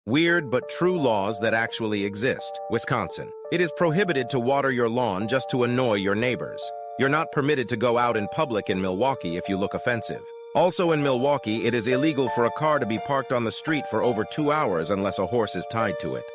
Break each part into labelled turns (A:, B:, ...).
A: Weird but true laws that actually exist. Wisconsin. It is prohibited to water your lawn just to annoy your neighbors. You're not permitted to go out in public in Milwaukee if you look offensive. Also in Milwaukee, it is illegal for a car to be parked on the street for over 2 hours unless a horse is tied to it.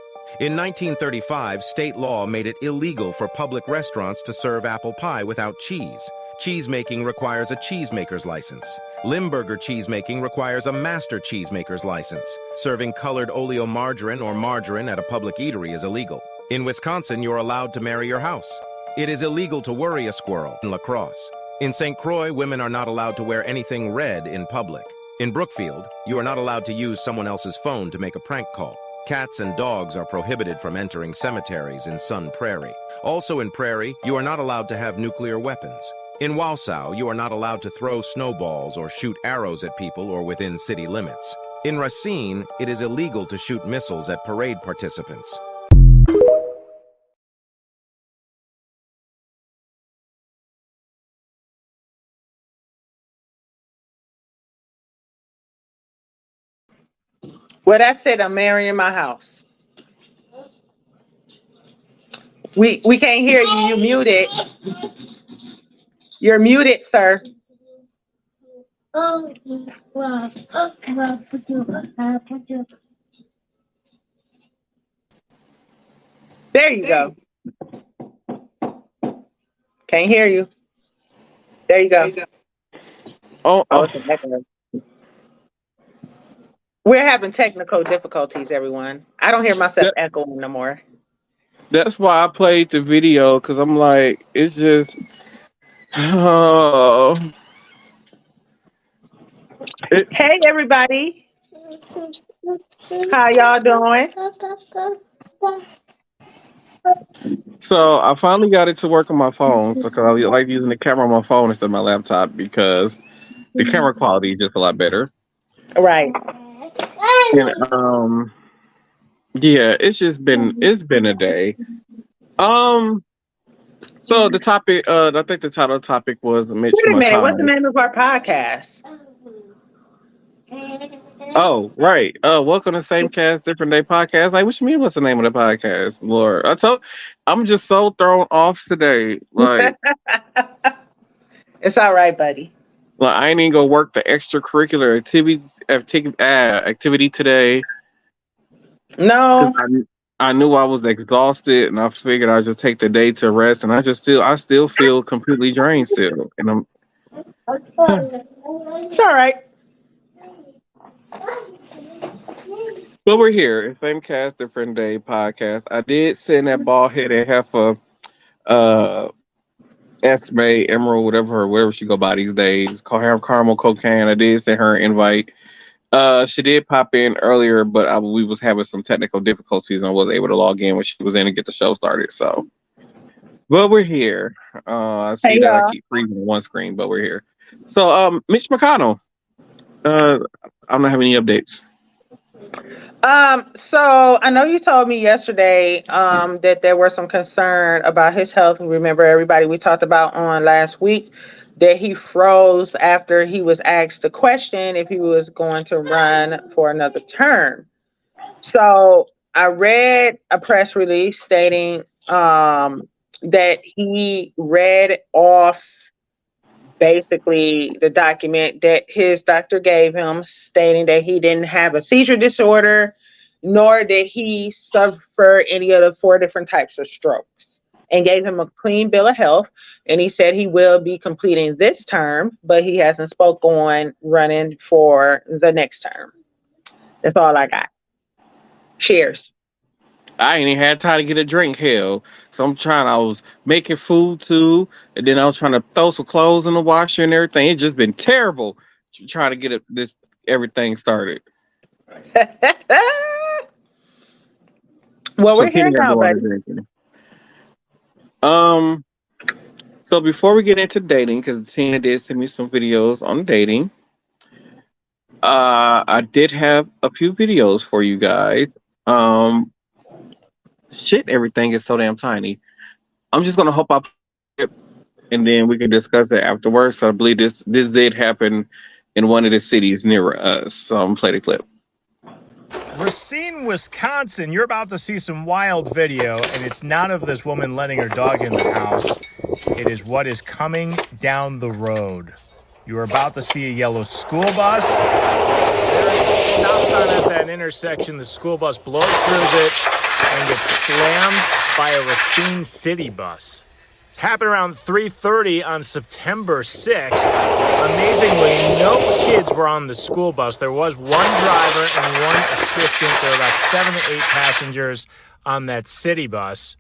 A: In 1935, state law made it illegal for public restaurants to serve apple pie without cheese. Cheesemaking requires a cheesemaker's license. Limburger cheesemaking requires a master cheesemaker's license. Serving colored oleomargarine or margarine at a public eatery is illegal. In Wisconsin, you're allowed to marry your house. It is illegal to worry a squirrel in La Crosse. In St. Croix, women are not allowed to wear anything red in public. In Brookfield, you are not allowed to use someone else's phone to make a prank call. Cats and dogs are prohibited from entering cemeteries in Sun Prairie. Also in Prairie, you are not allowed to have nuclear weapons. In Wausau, you are not allowed to throw snowballs or shoot arrows at people or within city limits. In Racine, it is illegal to shoot missiles at parade participants.
B: Well, that's it. I'm marrying my house. We can't hear you. You're muted. You're muted, sir. There you go. Can't hear you. There you go. We're having technical difficulties, everyone. I don't hear myself echoing no more.
C: That's why I played the video, because I'm like, it's just...
B: Hey, everybody. How y'all doing?
C: So I finally got it to work on my phone, because I like using the camera on my phone instead of my laptop, because the camera quality is just a lot better.
B: Right.
C: And, yeah, it's been a day. So the topic, I think the title of the topic was Mitch McConnell.
B: Wait a minute, what's the name of our podcast?
C: Oh, right. Welcome to Same Cast Different Day Podcast. Like, what you mean? What's the name of the podcast, Lord? I'm just so thrown off today. Like,
B: it's all right, buddy.
C: Like, I ain't even gonna work the extracurricular activity today.
B: No.
C: I knew I was exhausted, and I figured I'd just take the day to rest. And I still feel completely drained still. And
B: it's all right.
C: But we're here. Same Cast Different Day Podcast. I did send that bald headed heifer, Esme, Emerald, whatever she go by these days. Caramel Cocaine. I did send her an invite. She did pop in earlier, but we was having some technical difficulties and I wasn't able to log in when she was in and get the show started. So, but we're here. I see that I keep freezing on one screen, but we're here. So, Mitch McConnell. I don't have any updates.
B: So I know you told me yesterday that there was some concern about his health. Remember, everybody, we talked about on last week that he froze after he was asked a question if he was going to run for another term. So I read a press release stating that he read off basically the document that his doctor gave him, stating that he didn't have a seizure disorder, nor did he suffer any of the 4 different types of strokes, and gave him a clean bill of health. And he said he will be completing this term, but he hasn't spoke on running for the next term. That's all I got. Cheers.
C: I ain't even had time to get a drink, hell. So I was making food too, and then I was trying to throw some clothes in the washer and everything. It's just been terrible trying to get everything started.
B: Well, we're here now, buddy.
C: So before we get into dating, because Tina did send me some videos on dating, I did have a few videos for you guys. Everything is so damn tiny. I'm just gonna hope and then we can discuss it afterwards. So I believe this did happen in one of the cities near us. So I'm gonna play the clip.
D: Racine, Wisconsin, you're about to see some wild video, and it's not of this woman letting her dog in the house. It is what is coming down the road. You are about to see a yellow school bus. There's a stop sign at that intersection. The school bus blows through it and gets slammed by a Racine city bus. It happened around 3:30 on September 6th. Amazingly, no kids were on the school bus. There was one driver and one assistant. There were about 7 to 8 passengers on that city bus.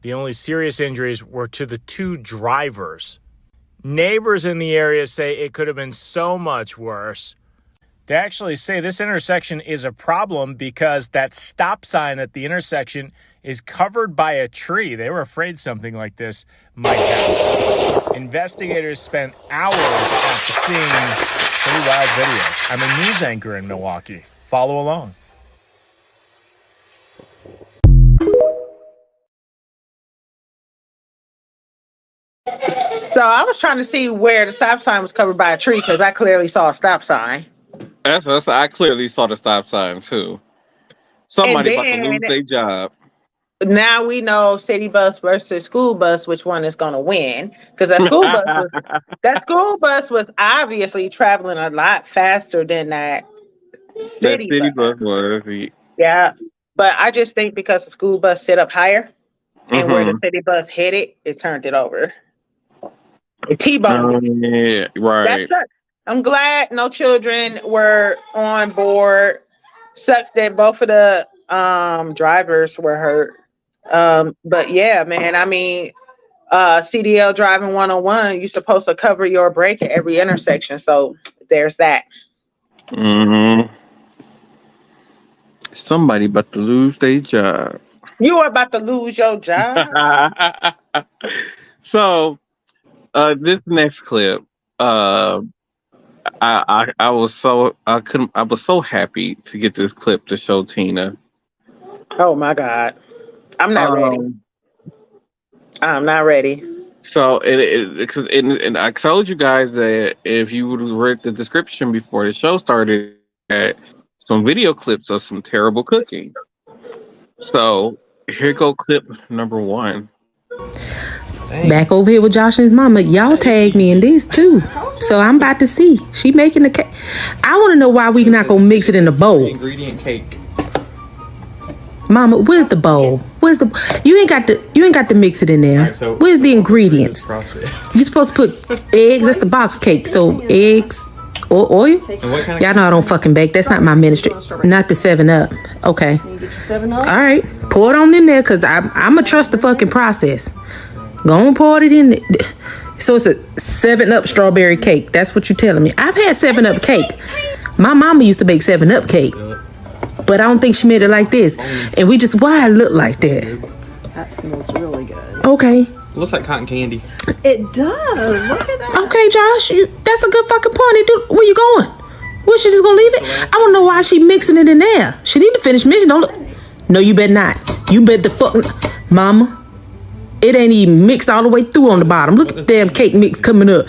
D: The only serious injuries were to the 2 drivers. Neighbors in the area say it could have been so much worse. They actually say this intersection is a problem because that stop sign at the intersection is covered by a tree. They were afraid something like this might happen. Investigators spent hours at the scene. Pretty wild video. I'm a news anchor in Milwaukee. Follow along.
B: So I was trying to see where the stop sign was covered by a tree because I clearly saw a stop sign.
C: That's what I clearly saw the stop sign too. Somebody about to lose their job.
B: Now we know city bus versus school bus, which one is going to win? Because that school bus was obviously traveling a lot faster than that city bus
C: was.
B: Yeah, but I just think because the school bus sit up higher and where the city bus hit it, it turned it over. It T-boned.
C: Yeah, right.
B: That sucks. I'm glad no children were on board. Sucks that both of the drivers were hurt. But yeah, man, I mean, CDL driving 101, you're supposed to cover your brake at every intersection. So there's that.
C: Mm-hmm. Somebody about to lose their job.
B: You are about to lose your job.
C: So, this next clip, I was so happy to get this clip to show Tina.
B: Oh my God. I'm not ready. I'm not ready.
C: So, and I told you guys that if you would have read the description before the show started, at some video clips of some terrible cooking. So, here go clip number 1.
E: Back over here with Josh and his mama. Y'all tagged me in this too. So I'm about to see. She making the cake. I want to know why we not gonna mix it in a bowl.
F: Ingredient cake.
E: Mama, where's the bowl? Where's the you ain't got to mix it in there.
F: Right, so
E: where's the ingredients? You're supposed to put eggs. That's the box cake. So eggs or oil. Y'all know I don't fucking bake. That's not my ministry. Not the 7-Up. Okay. All right. Pour it on in there because I'ma trust the fucking process. Go and pour it in there. So it's a 7-Up strawberry cake. That's what you're telling me. I've had 7-Up cake. My mama used to bake 7-Up cake. But I don't think she made it like this. And why it look like that?
G: That smells really good.
E: Okay.
F: It looks like cotton candy.
G: It does. Look at that.
E: Okay, Josh. That's a good fucking point. Where you going? Where she just gonna leave it? I don't know why she mixing it in there. She need to finish mixing. Don't look. No, you better not. You better Mama. It ain't even mixed all the way through on the bottom. Look at the damn cake mix coming up.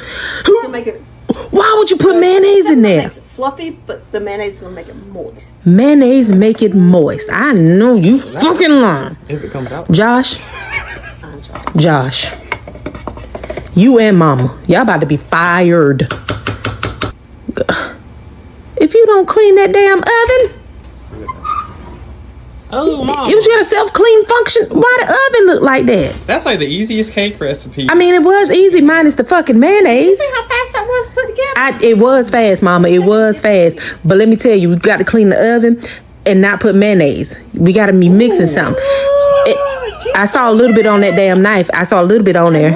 E: Why would you put mayonnaise in there?
G: Makes it fluffy, but the mayonnaise is gonna make it moist.
E: Mayonnaise make it moist. I know you fucking lying.
F: If it comes out.
E: Josh. You and mama. Y'all about to be fired. If you don't clean that damn oven.
F: Oh, Mom.
E: You got a self-clean function. Why the oven look like that?
F: That's like the easiest cake recipe.
E: I mean, it was easy minus the fucking mayonnaise.
G: See how fast that was put together?
E: It was fast, Mama. It was fast. But let me tell you, we got to clean the oven and not put mayonnaise. We got to be mixing something. I saw a little bit on that damn knife. I saw a little bit on there.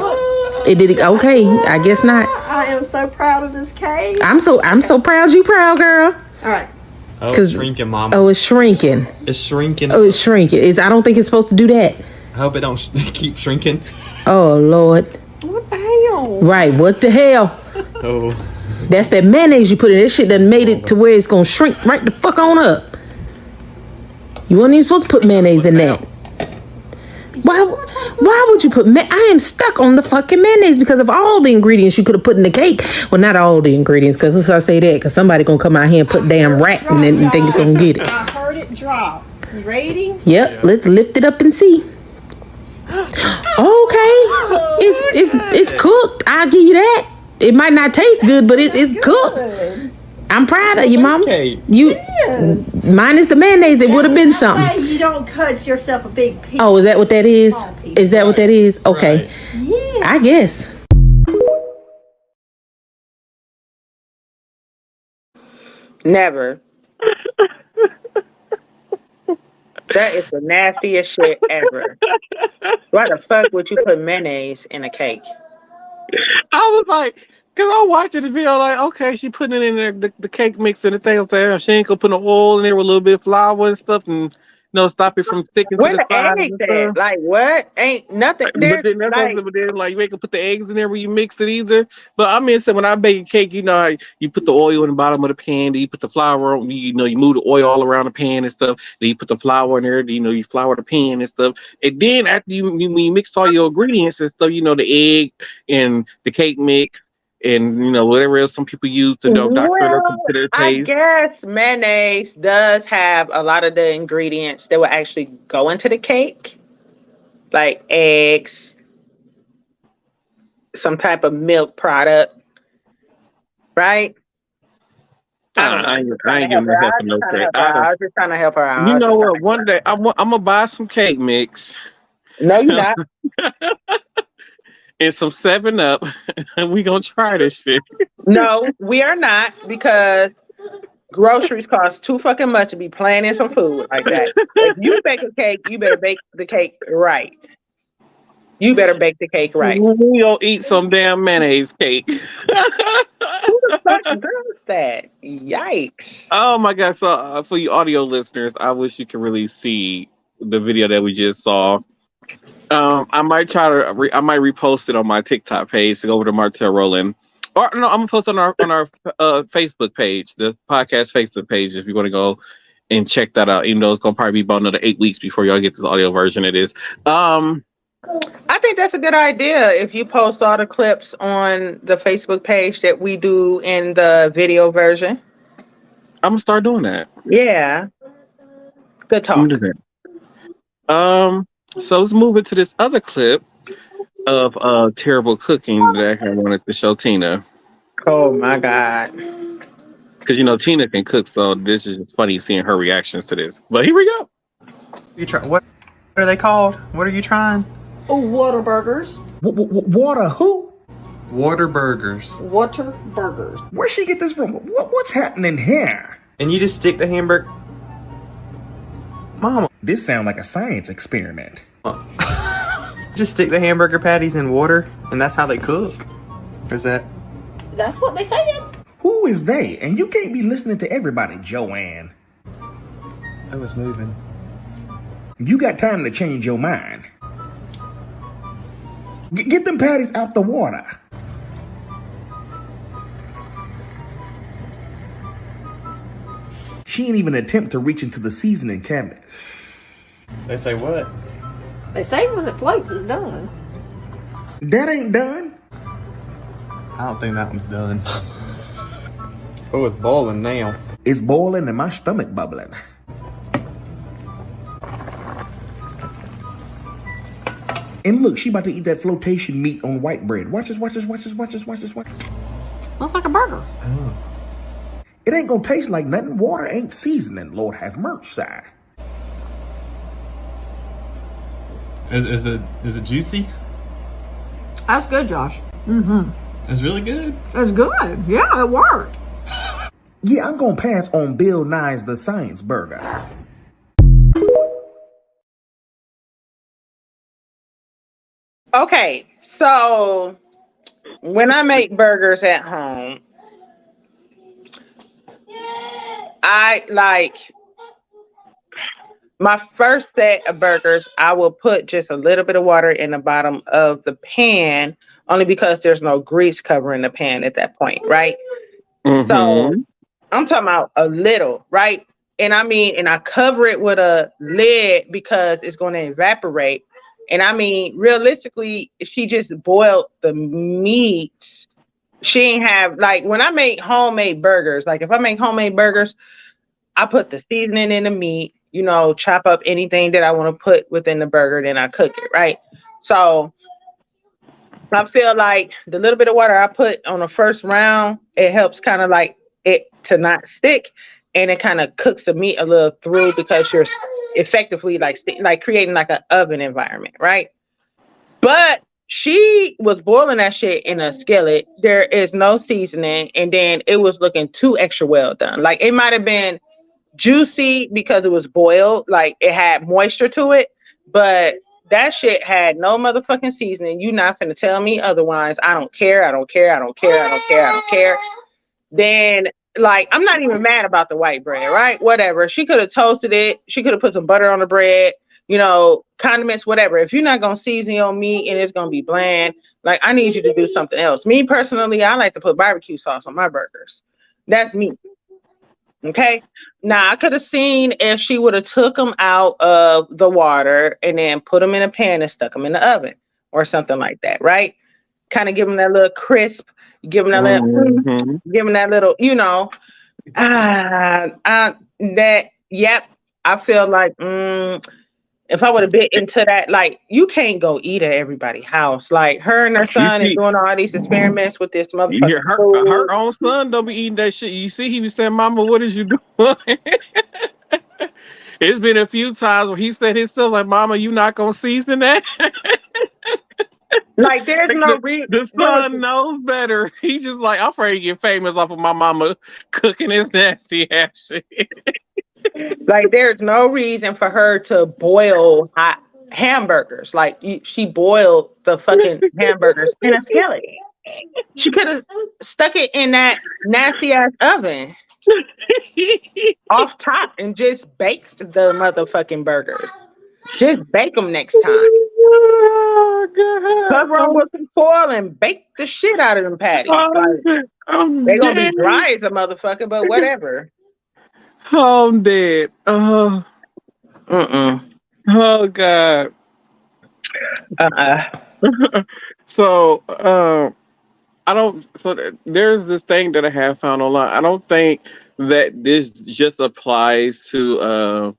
E: It did. Okay, I guess not.
G: I am so proud of this cake.
E: I'm so proud. You proud, girl?
G: All right.
F: Oh, it's shrinking, Mama.
E: Oh, it's shrinking.
F: It's shrinking.
E: Oh, it's shrinking. I don't think it's supposed to do that.
F: I hope it don't keep shrinking.
E: Oh, Lord.
G: What the hell?
E: Right, what the hell?
F: Oh.
E: That's that mayonnaise you put in. That shit done made it to where it's going to shrink right the fuck on up. You weren't even supposed to put mayonnaise in that. Why would you put I am stuck on the fucking mayonnaise because of all the ingredients you could have put in the cake. Well, not all the ingredients, because let's not say that, because somebody gonna come out here and put damn rat in it and think it's gonna get it.
G: I heard it drop. You ready?
E: Yep, let's lift it up and see. Okay, it's cooked. I'll give you that. It might not taste good, but it's cooked. I'm proud of you, Mama. Minus the mayonnaise, it would have been something.
G: You don't cut yourself a big piece.
E: Oh, is that what that is? Is that what that is? Okay.
F: Right.
G: Yeah.
E: I guess.
B: Never. That is the nastiest shit ever. Why the fuck would you put mayonnaise in a cake?
C: I was like, because I'm watching the video, like, okay, she putting it in there, the cake mix and the thing. I'm saying she ain't gonna put no oil in there with a little bit of flour and stuff, and stop it from sticking
B: Where
C: to the
B: the
C: side.
B: eggs at? Like what? Ain't nothing.
C: But then like you ain't gonna put the eggs in there when you mix it either. But I mean, so when I bake a cake, how you put the oil in the bottom of the pan, then you put the flour on, you move the oil all around the pan and stuff. Then you put the flour in there, then, you flour the pan and stuff. And then after when you mix all your ingredients and stuff, the egg and the cake mix and whatever else some people use to doctor to their taste.
B: I guess mayonnaise does have a lot of the ingredients that will actually go into the cake, like eggs, some type of milk product, right?
C: I ain't giving her help no cake.
B: I was just trying to help her out.
C: You know what? One day I'm gonna buy some cake mix.
B: No, you're not.
C: And some 7-Up, and we gonna try this shit.
B: No, we are not, because groceries cost too fucking much to be planning some food like that. If you bake a cake, you better bake the cake right. You better bake the cake right.
C: We gonna eat some damn mayonnaise cake.
B: Who the fuck does that? Yikes!
C: Oh my god! So for you audio listeners, I wish you could really see the video that we just saw. I might try to. I might repost it on my TikTok page to go over to Martel Roland, or no, I'm gonna post on our Facebook page, the podcast Facebook page. If you want to go and check that out, even though it's gonna probably be about another 8 weeks before y'all get this audio version. It is.
B: I think that's a good idea. If you post all the clips on the Facebook page that we do in the video version,
C: I'm gonna start doing that.
B: Yeah. Good talk.
C: I'm gonna do that. So let's move into this other clip of terrible cooking that I wanted to show Tina.
B: Oh my god!
C: Because Tina can cook, so this is just funny seeing her reactions to this. But here we go.
F: What are they called? What are you trying?
G: Oh, water burgers.
H: Water who?
F: Water burgers.
G: Water burgers.
H: Where'd she get this from? What's happening here?
F: And you just stick the hamburger. Mama.
H: This sounds like a science experiment.
F: Just stick the hamburger patties in water, and that's how they cook. Or is that?
G: That's what they said.
H: Who is they? And you can't be listening to everybody, Joanne.
F: I was moving.
H: You got time to change your mind. Get them patties out the water. She ain't even attempt to reach into the seasoning cabinet.
F: They say what?
G: They say when it floats, it's done.
H: That ain't done.
F: I don't think that one's done. Oh, it's boiling now.
H: It's boiling and my stomach bubbling. And look, she about to eat that flotation meat on white bread. Watch this.
G: Looks like a burger.
F: Oh.
H: It ain't gonna taste like nothing. Water ain't seasoning. Lord have mercy.
F: Is it juicy?
G: That's good, Josh. Mm-hmm.
F: It's really good.
G: It's good. Yeah, it worked.
H: Yeah, I'm gonna pass on Bill Nye's The Science Burger.
B: Okay, so when I make burgers at home, I like my first set of burgers, I will put just a little bit of water in the bottom of the pan, only because there's no grease covering the pan at that point, right?
C: Mm-hmm.
B: So I'm talking about a little, right? And I cover it with a lid because it's going to evaporate. And I mean, realistically, she just boiled the meats. She ain't have, like, when I make homemade burgers, like if I make homemade burgers, I put the seasoning in the meat, chop up anything that I want to put within the burger, then I cook it, right? So I feel like the little bit of water I put on the first round, it helps kind of like it to not stick, and it kind of cooks the meat a little through because you're effectively like creating like an oven environment, right? But she was boiling that shit in a skillet. There is no seasoning, and then it was looking too extra well done. Like it might have been juicy because it was boiled, like it had moisture to it, but that shit had no motherfucking seasoning. You not finna tell me otherwise. I don't care. I don't care. I don't care. I don't care. I don't care. Then, like, I'm not even mad about the white bread, right? Whatever. She could have toasted it. She could have put some butter on the bread, condiments, whatever. If you're not gonna season your meat and it's gonna be bland, like I need you to do something else. Me personally, I like to put barbecue sauce on my burgers. That's me. Okay. Now I could have seen if she would have took them out of the water and then put them in a pan and stuck them in the oven or something like that, right? Kind of give them that little crisp, give them that little, give them that little, yep. I feel like if I would have bit into that, like you can't go eat at everybody's house. Like her and her son is doing all these experiments with this motherfucker.
C: Her own son don't be eating that shit. You see, he was saying, "Mama, what is you doing?" It's been a few times where he said himself, like, "Mama, you not gonna season that?"
B: Like there's no reason.
C: The son knows better. He just like, I'm afraid to get famous off of my mama cooking his nasty ass shit.
B: Like there's no reason for her to boil hot hamburgers. Like she boiled the fucking hamburgers in a skillet. She could have stuck it in that nasty ass oven off top and just baked the motherfucking burgers. Just bake them next time.
C: Oh, God.
B: Cover them with some foil and bake the shit out of them patties. They're gonna be dry as a motherfucker, but whatever.
C: Oh, I'm dead. Oh, oh God. So, I don't. So there's this thing that I have found online. I don't think that this just applies to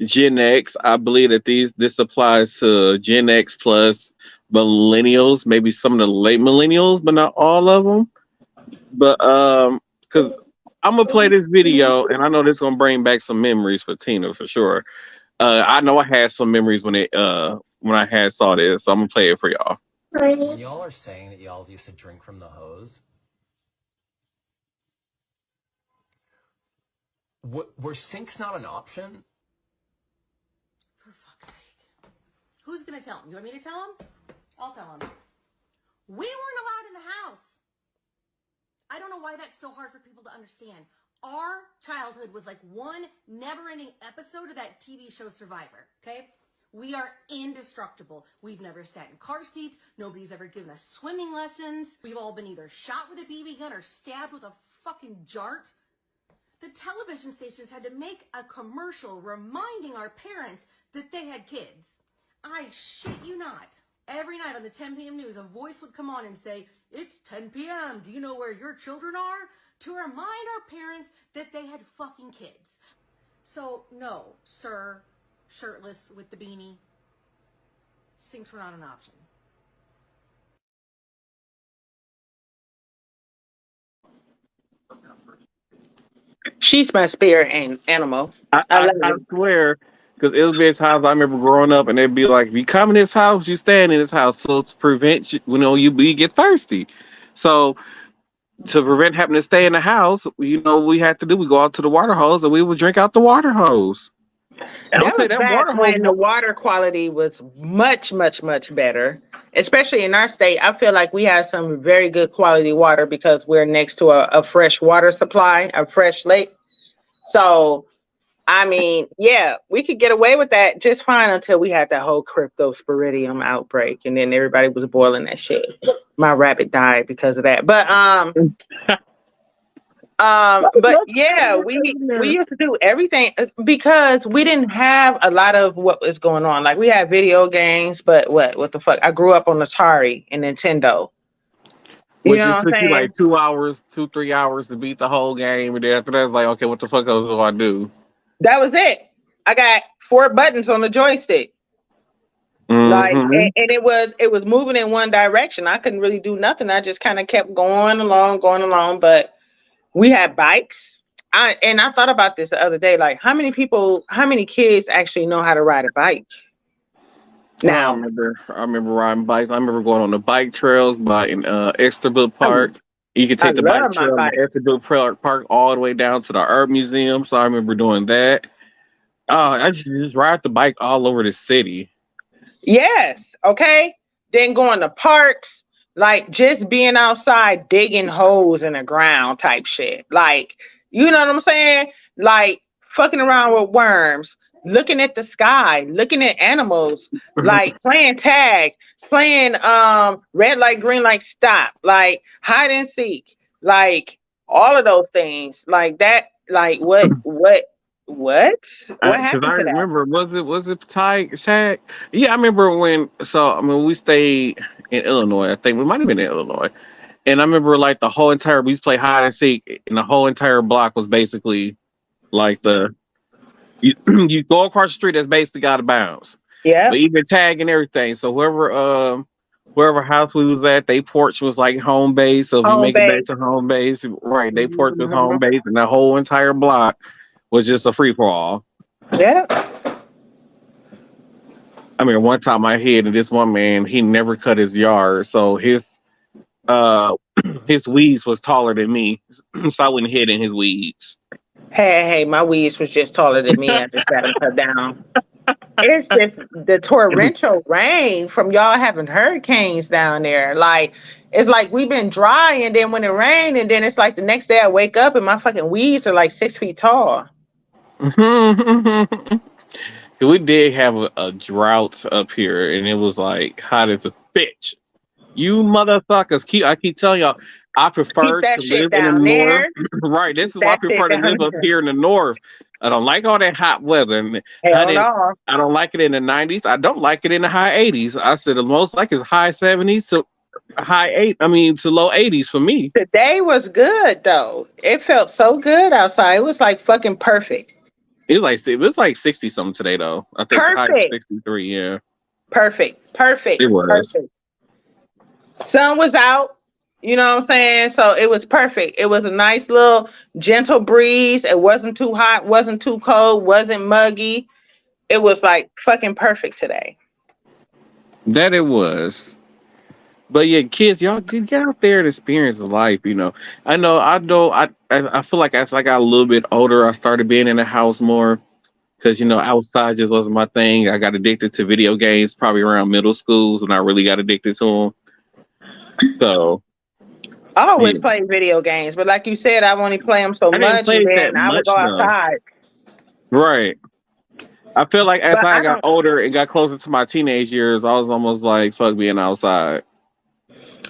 C: Gen X. I believe that this applies to Gen X plus millennials, maybe some of the late millennials, but not all of them. But because I'm gonna play this video, and I know this is gonna bring back some memories for Tina for sure. I know I had some memories when I had saw this, so I'm gonna play it for y'all.
I: When y'all are saying that y'all used to drink from the hose, were sinks not an option?
J: For fuck's sake. Who's gonna tell him? You want me to tell him? I'll tell him. We weren't allowed in the house. I don't know why that's so hard for people to understand. Our childhood was like one never-ending episode of that TV show Survivor, okay? We are indestructible. We've never sat in car seats. Nobody's ever given us swimming lessons. We've all been either shot with a BB gun or stabbed with a fucking jart. The television stations had to make a commercial reminding our parents that they had kids. I shit you not. Every night on the 10 p.m. news, a voice would come on and say, "It's 10 p.m. Do you know where your children are?" To remind our parents that they had fucking kids. So, no, sir, shirtless with the beanie, sinks were not an option.
B: She's my spirit animal.
C: I swear, because it was been times I remember growing up, and they'd be like, "If you come in this house, you stand in this house, so to prevent you get thirsty." So to prevent having to stay in the house, we had to do. We go out to the water hose, and we would drink out the water hose.
B: That was back when the water quality was much, much, much better. Especially in our state, I feel like we have some very good quality water because we're next to a fresh water supply, a fresh lake. So, I mean, yeah, we could get away with that just fine until we had that whole cryptosporidium outbreak, and then everybody was boiling that shit. My rabbit died because of that. But But yeah, we used to do everything because we didn't have a lot of what was going on. Like we had video games, but what the fuck? I grew up on Atari and Nintendo. You
C: Which
B: know
C: it
B: what I'm
C: took you
B: saying?
C: like 2 hours, 3 hours to beat the whole game, and then after that, it's like, okay, what the fuck else do I do?
B: That was it. I got 4 buttons on the joystick. Like
C: Mm-hmm.
B: and it was moving in one direction. I couldn't really do nothing. I just kind of kept going along. But we had bikes. I thought about this the other day. Like how many kids actually know how to ride a bike?
C: I
B: Now,
C: remember riding bikes. I remember going on the bike trails by in Exeterville Park. You could
B: I
C: take the bike
B: love my
C: trail in
B: bike.
C: Exeterville Park all the way down to the Art Museum. So I remember doing that. I just ride the bike all over the city.
B: Yes. Okay. Then going to parks, like just being outside digging holes in the ground type shit. Like, you know what I'm saying? Like fucking around with worms, looking at the sky, looking at animals, like playing tag, playing red light, green light, stop, like hide and seek, like all of those things. Like that, like what
C: Because
B: happened
C: I
B: to that?
C: remember, was it Tag? Yeah, I remember when. So I mean, we stayed in Illinois. I think we might have been in Illinois, and I remember like the whole entire we used to play hide and seek, and the whole entire block was basically like you, you go across the street that's basically out of bounds.
B: Yeah.
C: But even tag and everything. So wherever house we was at, they porch was like home base. So if you
B: Home
C: make it back to
B: base.
C: home base, right, they porch was home
B: Mhm.
C: base, and the whole entire block was just a free for all.
B: Yeah.
C: I mean, one time I hid, and this one man, he never cut his yard, so uh his weeds was taller than me, so I went hid in his weeds.
B: Hey, my weeds was just taller than me. I just got them cut down. It's just the torrential rain from y'all having hurricanes down there. Like, it's like we've been dry, and then when it rained, and then it's like the next day I wake up and my fucking weeds are like 6 feet tall.
C: We did have a drought up here, and it was like hot as a bitch. You motherfuckers I keep telling y'all, I
B: Keep
C: prefer
B: that
C: to
B: shit
C: live in the
B: down
C: north.
B: there.
C: Right. This
B: Keep
C: is why I
B: that shit
C: prefer to
B: down
C: live up
B: there.
C: here in the north. I don't like all that hot weather. And
B: Hell no.
C: I don't like it in the 90s. I don't like it in the high 80s. I said the most like is high 70s to to low 80s for me.
B: Today was good though. It felt so good outside. It was like fucking perfect.
C: It was like 60 something today though. I think the high is
B: Perfect.
C: 63, yeah.
B: Perfect.
C: It was.
B: Perfect. Sun was out, you know what I'm saying? So it was perfect. It was a nice little gentle breeze. It wasn't too hot, wasn't too cold, wasn't muggy. It was like fucking perfect today.
C: That it was. But yeah, kids, y'all get out there and experience life. I know. I feel like as I got a little bit older, I started being in the house more because outside just wasn't my thing. I got addicted to video games probably around middle schools, and I really got addicted to them. So
B: I always
C: yeah.
B: play video games, but like you said, I only play them so
C: I didn't
B: much,
C: play
B: and
C: it that
B: then I would
C: much
B: go
C: though.
B: outside.
C: Right. I feel like as
B: But
C: I
B: I
C: got
B: don't.
C: older and got closer to my teenage years, I was almost like fuck being outside.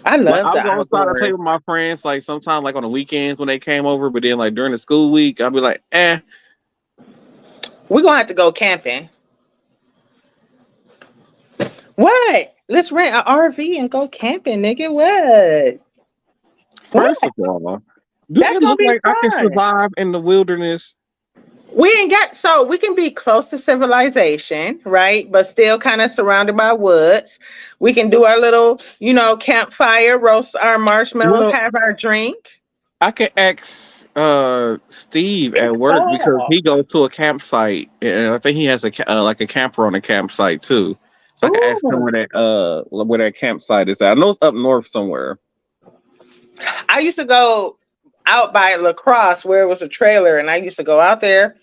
B: I
C: Like
B: love
C: I
B: the
C: would go outside and play
B: outdoors.
C: with my friends, like sometimes like on the weekends when they came over, but then like during the school week, I'd be like, eh.
B: We're gonna have to go camping. What? Let's rent an RV and go camping, nigga. What?
C: First
B: What?
C: of all, do
B: That's
C: it
B: gonna
C: look
B: be
C: like I can
B: fun.
C: survive in the wilderness?
B: We ain't got so we can be close to civilization, right? But still kind of surrounded by woods. We can do our little, campfire, roast our marshmallows,
C: Well,
B: have our drink.
C: I can ask Steve
B: It's
C: at work because
B: fall.
C: he goes to a campsite, and I think he has like a camper on a campsite too. So I can ask him
B: Ooh.
C: where that campsite is at. I know it's up north somewhere.
B: I used to go out by La Crosse where it was a trailer, and I used to go out there,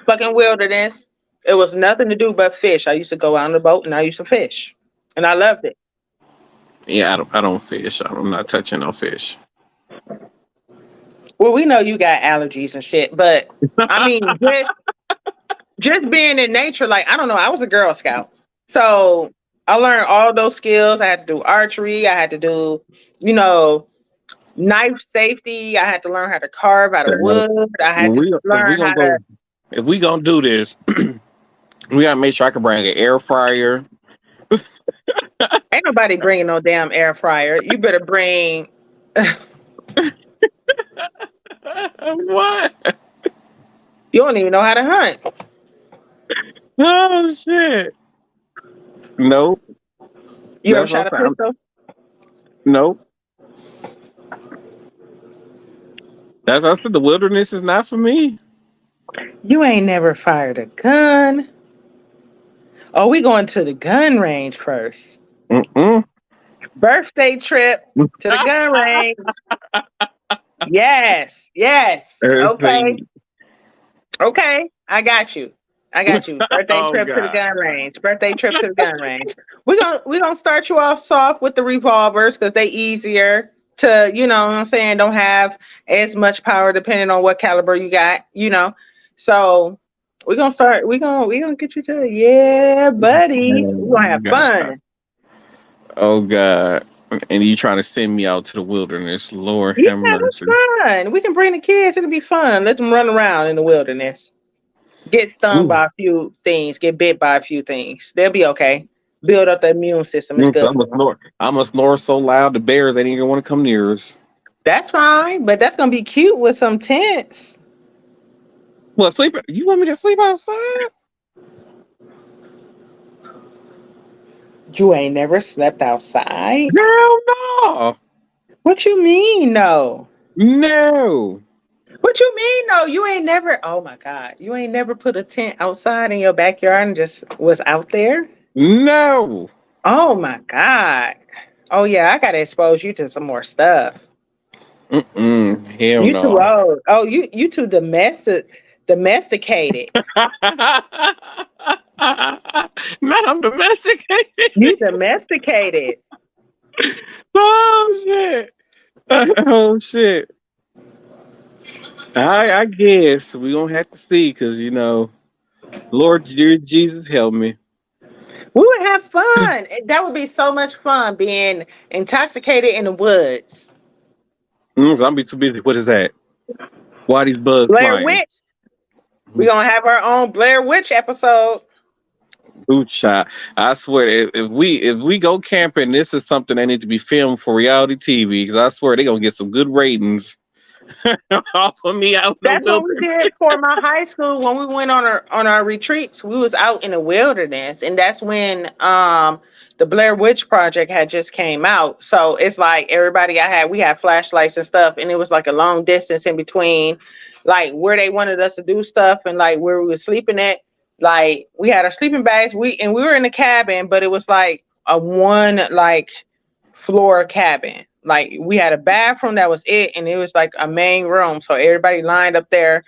B: fucking wilderness. It was nothing to do but fish. I used to go out on the boat and I used to fish. And I loved it.
C: Yeah, I don't fish. I'm not touching no fish.
B: Well, we know you got allergies and shit, but I mean, just being in nature, like I don't know, I was a Girl Scout. So I learned all those skills. I had to do archery, I had to do, you know, knife safety. I had to learn how to carve out of wood. I had to learn how to.
C: If we gonna do this, we gotta make sure I can bring an air fryer.
B: Ain't nobody bringing no damn air fryer. You better bring.
C: What?
B: You don't even know how to hunt.
C: Oh shit! Nope.
B: You ever shot a pistol?
C: Nope. That's what I said. The wilderness is not for me.
B: You ain't never fired a gun. Oh, we going to the gun range first. Birthday trip to the gun range. Yes. Okay. I got you. Birthday trip to the gun range. We're gonna start you off soft with the revolvers because they easier to, you know what I'm saying, don't have as much power depending on what caliber you got, you know. So we're gonna get you to buddy. We're gonna have fun.
C: Oh God. And you trying to send me out to the wilderness. Lord have mercy.
B: That's fun. We can bring the kids, it'll be fun. Let them run around in the wilderness. Get stung by a few things, get bit by a few things. They'll be okay. Build up the immune system. It's good.
C: I'm a snore so loud the bears ain't even want to come near us.
B: That's fine, but that's gonna be cute with some tents.
C: Well, you want me to sleep outside?
B: You ain't never slept outside?
C: Hell no.
B: What you mean no?
C: No.
B: What you mean no? You ain't never, oh my God, you ain't never put a tent outside in your backyard and just was out there?
C: No.
B: Oh my God. Oh yeah, I gotta expose you to some more stuff.
C: Hell
B: you
C: no.
B: Too old. Oh, you too domesticated.
C: Man, I'm domesticated.
B: You domesticated.
C: Oh shit. Oh shit. I guess we gonna have to see, because you know, Lord dear Jesus help me.
B: We would have fun. That would be so much fun being intoxicated in the woods.
C: I'm be too busy. What is that? Why these bugs
B: Blair
C: flying?
B: Witch. We're gonna have our own Blair Witch episode.
C: Boot shot. I swear, if we go camping, this is something that needs to be filmed for reality TV, because I swear they're gonna get some good ratings off of me out in
B: That's what we did for my high school when we went on our retreats. We was out in the wilderness, and that's when the Blair Witch Project had just came out. So it's like everybody we had flashlights and stuff, and it was like a long distance in between, like where they wanted us to do stuff and like where we were sleeping at. Like we had our sleeping bags. We were in a cabin, but it was like a one like floor cabin. Like we had a bathroom, that was it, and it was like a main room. So everybody lined up their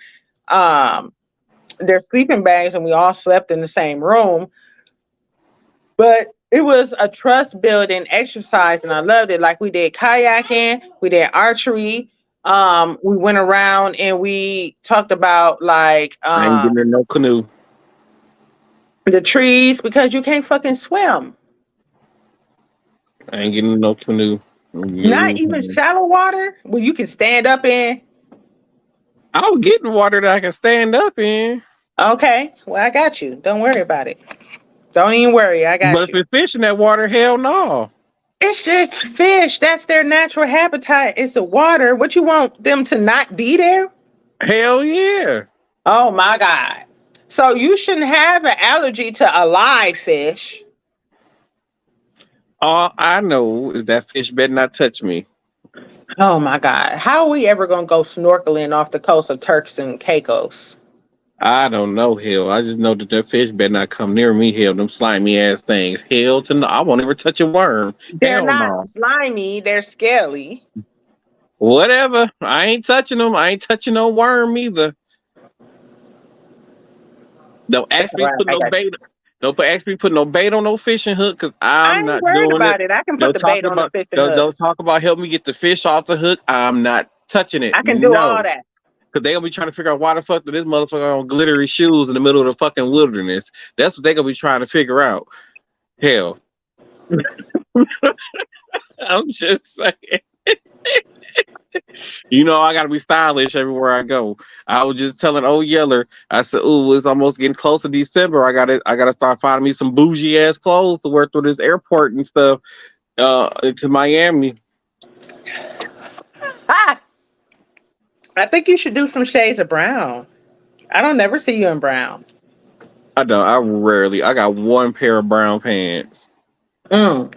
B: sleeping bags, and we all slept in the same room. But it was a trust building exercise, and I loved it. Like we did kayaking, we did archery. We went around and we talked about like
C: I ain't getting in no canoe.
B: The trees, because you can't fucking swim.
C: I ain't getting in no canoe.
B: Not even shallow water where you can stand up in.
C: I'll get in water that I can stand up in.
B: Okay, well I got you. Don't worry about it. Don't even worry, I got you.
C: But if it's fish in that water, hell no.
B: It's just fish. That's their natural habitat. It's the water. What you want them to not be there?
C: Hell yeah.
B: Oh my God. So you shouldn't have an allergy to a live fish.
C: All I know is that fish better not touch me.
B: Oh my God. How are we ever going to go snorkeling off the coast of Turks and Caicos?
C: I don't know, hell. I just know that the fish better not come near me, hell. Them slimy ass things. Hell to no. I won't ever touch a worm.
B: They're
C: hell
B: not
C: no.
B: slimy. They're scaly.
C: Whatever. I ain't touching them. I ain't touching no worm either. Don't ask me to put no bait. Don't ask me to put no bait on no fishing hook, because I'm not doing
B: about it. I can put the bait on the fishing hook.
C: Don't talk about helping me get the fish off the hook. I'm not touching it.
B: I can do all that.
C: Because they're going to be trying to figure out why the fuck did this motherfucker on glittery shoes in the middle of the fucking wilderness. That's what they're going to be trying to figure out. Hell. I'm just saying. You know, I gotta be stylish everywhere I go. I was just telling old Yeller, I said, "Ooh, it's almost getting close to December. I gotta start finding me some bougie ass clothes to wear through this airport and stuff, to Miami."
B: Ah, I think you should do some shades of brown. I don't never see you in brown.
C: I don't. I got one pair of brown pants.
B: Mm.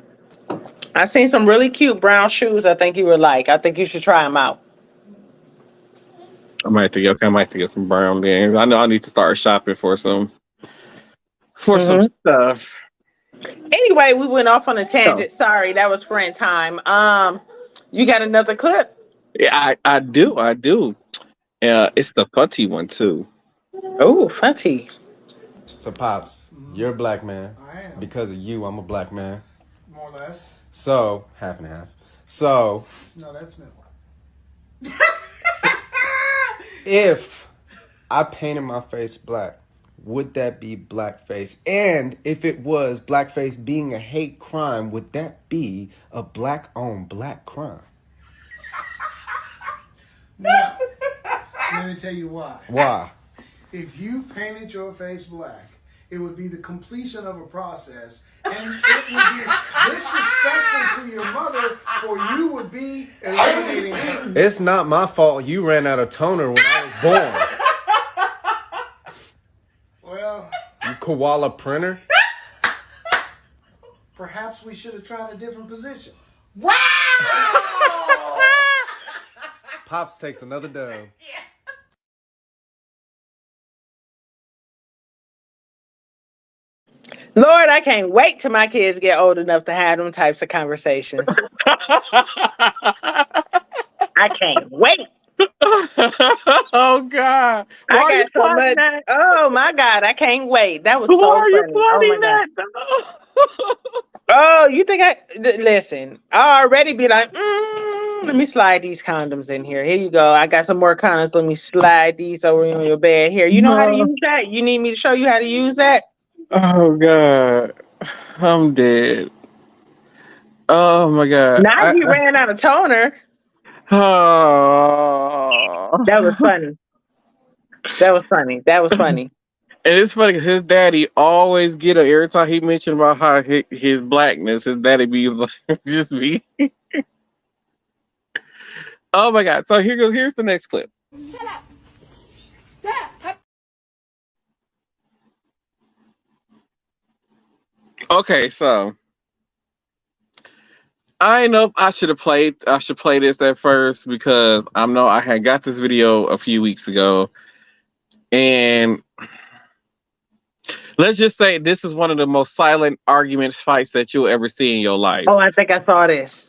B: I seen some really cute brown shoes. I think you would like. I think you should try them out.
C: I might have to get some brown things. I know I need to start shopping for some
B: Hmm.
C: stuff.
B: Anyway, we went off on a
C: So,
B: tangent. Sorry, that was friend time. You got another clip?
C: yeah, I do. I do. It's the funty one too.
B: Oh, funty.
K: So, Pops, you're a black man.
L: I am.
K: Because of you, I'm a black man.
L: More or less.
K: So, half and half. So,
L: No, that's middle.
K: if I painted my face black, would that be blackface? And if it was blackface being a hate crime, would that be a black-on-black crime?
L: No. Let me tell you why.
K: Why?
L: If you painted your face black, it would be the completion of a process, and it would be disrespectful to your mother, for you would be eliminating her.
K: It's not my fault you ran out of toner when I was born.
L: Well,
K: You koala printer?
L: perhaps we should have tried a different position.
G: Wow!
K: Pops takes another dub.
B: Lord, I can't wait till my kids get old enough to have them types of conversations. I can't wait.
C: Oh God! Why are
B: I
C: you
B: got so
C: plotting
B: much.
C: that?
B: Oh my God, I can't wait. That was
C: Why
B: so
C: are you
B: funny. Oh
C: plotting
B: my God.
C: that?
B: Oh, you think listen? I already be like, let me slide these condoms in here. Here you go. I got some more condoms. Let me slide these over in your bed. Here, you know how to
C: No.
B: use that? You need me to show you how to use that?
C: Oh God! I'm dead. Oh my God!
B: Now you ran out of toner.
C: Oh.
B: That was funny. That was funny. That was funny.
C: And it's funny because his daddy always get her every time he mentioned about how his blackness. His daddy be like, just me. Oh my God! So here's the next clip. Okay, so I know I should play this at first because I know I had got this video a few weeks ago, and let's just say this is one of the most silent arguments fights that you'll ever see in your life.
B: Oh, I think I saw this.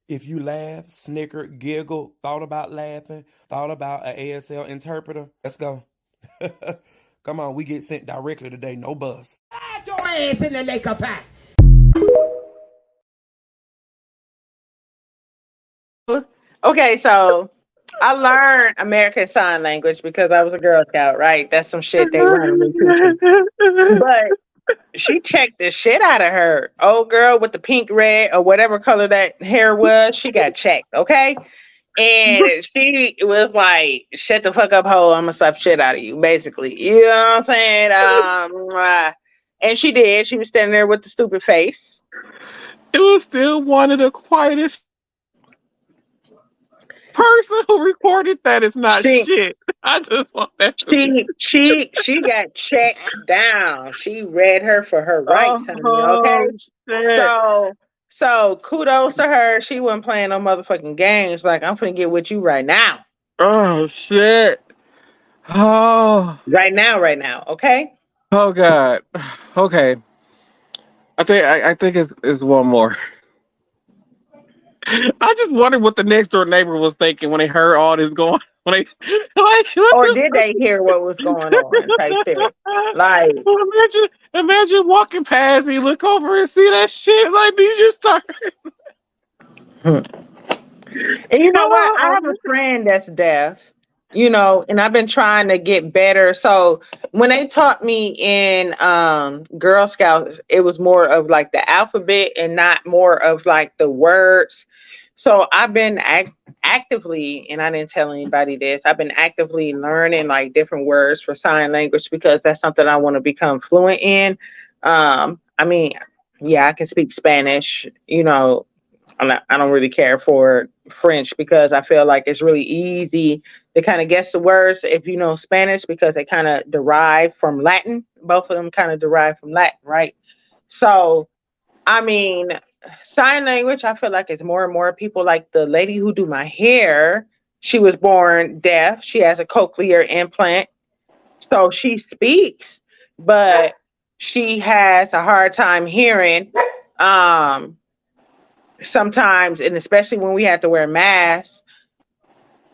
H: If you laugh, snicker, giggle, thought about laughing, thought about an ASL interpreter, let's go. Come on, we get sent directly today, no bus.
G: Your ass in the lake of fire.
B: Okay, so I learned American Sign Language because I was a Girl Scout, right? That's some shit they wanted me to. But she checked the shit out of her. Old girl with the pink, red, or whatever color that hair was, she got checked, okay? And she was like, shut the fuck up, hoe. I'm gonna slap shit out of you, basically. You know what I'm saying? And she did. She was standing there with the stupid face.
C: It was still one of the quietest person who recorded that is not shit. I just want that.
B: She got checked down. She read her for her rights, honey, okay?
C: Shit.
B: So kudos to her. She wasn't playing no motherfucking games. Like, I'm finna get with you right now.
C: Oh shit. Oh.
B: Right now, okay?
C: Oh God. Okay. I think it's one more. I just wondered what the next door neighbor was thinking when they heard all this going. When they
B: or did they hear what was going on? Type shit. Like,
C: imagine walking past, you look over and see that shit. Like, you just start.
B: And you know what? I have a friend that's deaf. You know, and I've been trying to get better. So when they taught me in Girl Scouts, it was more of like the alphabet and not more of like the words. So I've been actively, and I didn't tell anybody this, I've been actively learning like different words for sign language because that's something I want to become fluent in. I mean, yeah, I can speak Spanish, you know. I don't really care for French because I feel like it's really easy to kind of guess the words if you know Spanish because they kind of derive from Latin. Both of them kind of derive from Latin, right? So, I mean, sign language, I feel like it's more and more people like the lady who do my hair. She was born deaf. She has a cochlear implant. So she speaks, but she has a hard time hearing. Sometimes, and especially when we had to wear masks,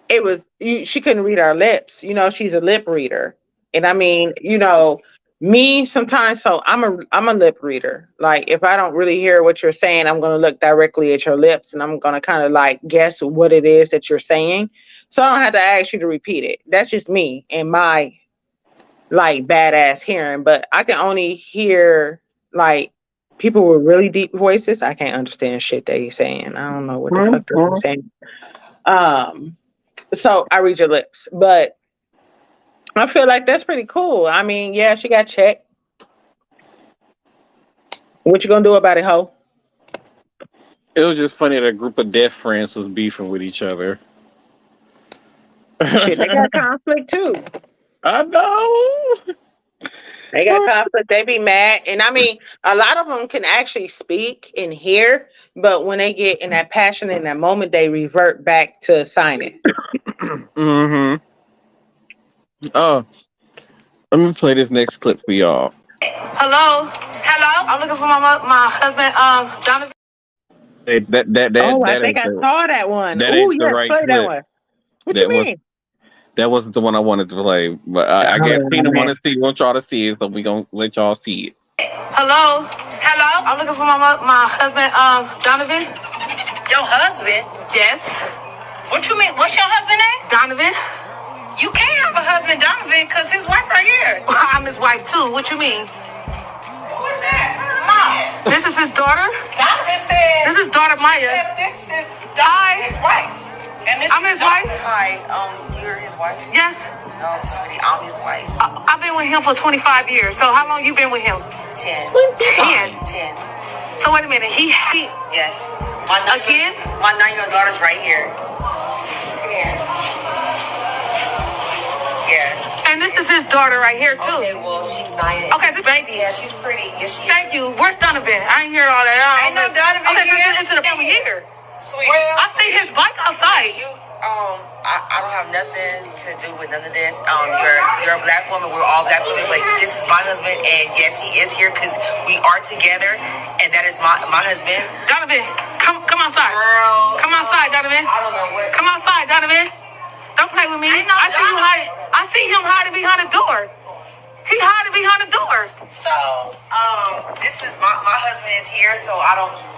B: she couldn't read our lips. You know, she's a lip reader, and I mean, you know, me sometimes. So I'm a lip reader. Like if I don't really hear what you're saying, I'm gonna look directly at your lips, and I'm gonna kind of like guess what it is that you're saying. So I don't have to ask you to repeat it. That's just me and my like badass hearing. But I can only hear like people with really deep voices. I can't understand shit they saying. I don't know what the fuck they're saying. So I read your lips, but I feel like that's pretty cool. I mean, yeah, she got checked. What you gonna do about it, ho?
C: It was just funny that a group of deaf friends was beefing with each other.
B: Shit, they got conflict too.
C: I know.
B: They got conflict. They be mad. And I mean, a lot of them can actually speak and hear, but when they get in that passion in that moment, they revert back to signing.
C: Mm-hmm. Oh, let me play this next clip for y'all.
M: Hello? I'm looking for my husband, Donovan.
B: I think I saw that one. Oh, yeah,
C: right
B: play
C: clip.
B: that one. What you mean?
C: That wasn't the one I wanted to play, but I guess Tina want y'all to see it, so we gonna let y'all see it.
M: Hello? I'm looking for my husband, Donovan. Your husband? Yes. What you mean? What's your husband's name? Donovan. You can't have a husband, Donovan, because his wife right here. I'm his wife, too. What you mean? Who is that? Mom. This is his daughter? Donovan said... This is daughter Maya. This is his wife. And this I'm his wife. Hi, you're his wife? Yes. No, sweetie, I'm his wife. I've been with him for 25 years. So how long you been with him? 10. 10. So wait a minute. He yes. My 9-year-old daughter's right here. Come here. Yeah. And this is his daughter right here too. Okay, well she's 9. Okay, this baby. Yeah, she's pretty. Yes, she is. Thank you. Where's Donovan? I ain't hear all that. Ain't no Donovan here. It's in the here. Sweet. Well, I see his bike outside. I don't have nothing to do with none of this. You're a black woman. We're all black women, but this is my husband, and yes, he is here because we are together, and that is my husband. Donovan, come outside. Girl, come outside, Donovan. I don't know what. Come outside, Donovan. Don't play with me. I see him hiding behind the door. He hiding behind the door. So, this is my husband is here, so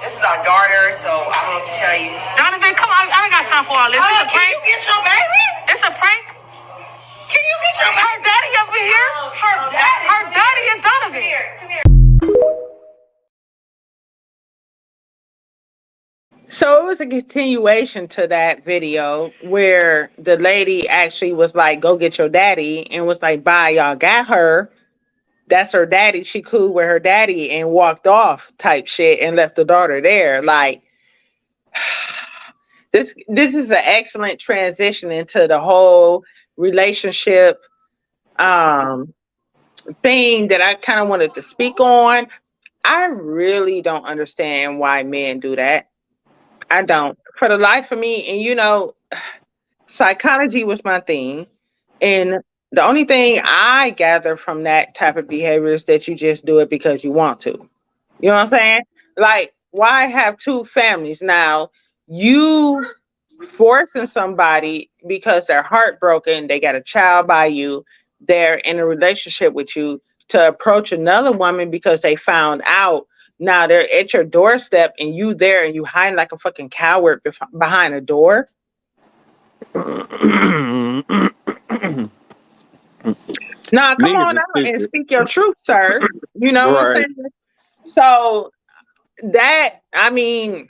M: this is our daughter, so I don't know what to tell you. Donovan, come on, I ain't got time for all this. It's a prank. Can you get your baby? It's a prank. Can you get your baby? Her daddy over here. Her daddy is Donovan. Come here.
B: So it was a continuation to that video where the lady actually was like, go get your daddy, and was like, bye, y'all got her. That's her daddy. She cool with her daddy and walked off type shit and left the daughter there. Like, this is an excellent transition into the whole relationship thing that I kind of wanted to speak on. I really don't understand why men do that. I don't. For the life of me, and psychology was my thing. And the only thing I gather from that type of behavior is that you just do it because you want to. You know what I'm saying? Like, why have two families? Now, you forcing somebody because they're heartbroken, they got a child by you, they're in a relationship with you, to approach another woman because they found out. Now they're at your doorstep and you there and you hiding like a fucking coward behind a door. Nah, come on out and speak your truth, sir. You know what I'm saying? So that, I mean,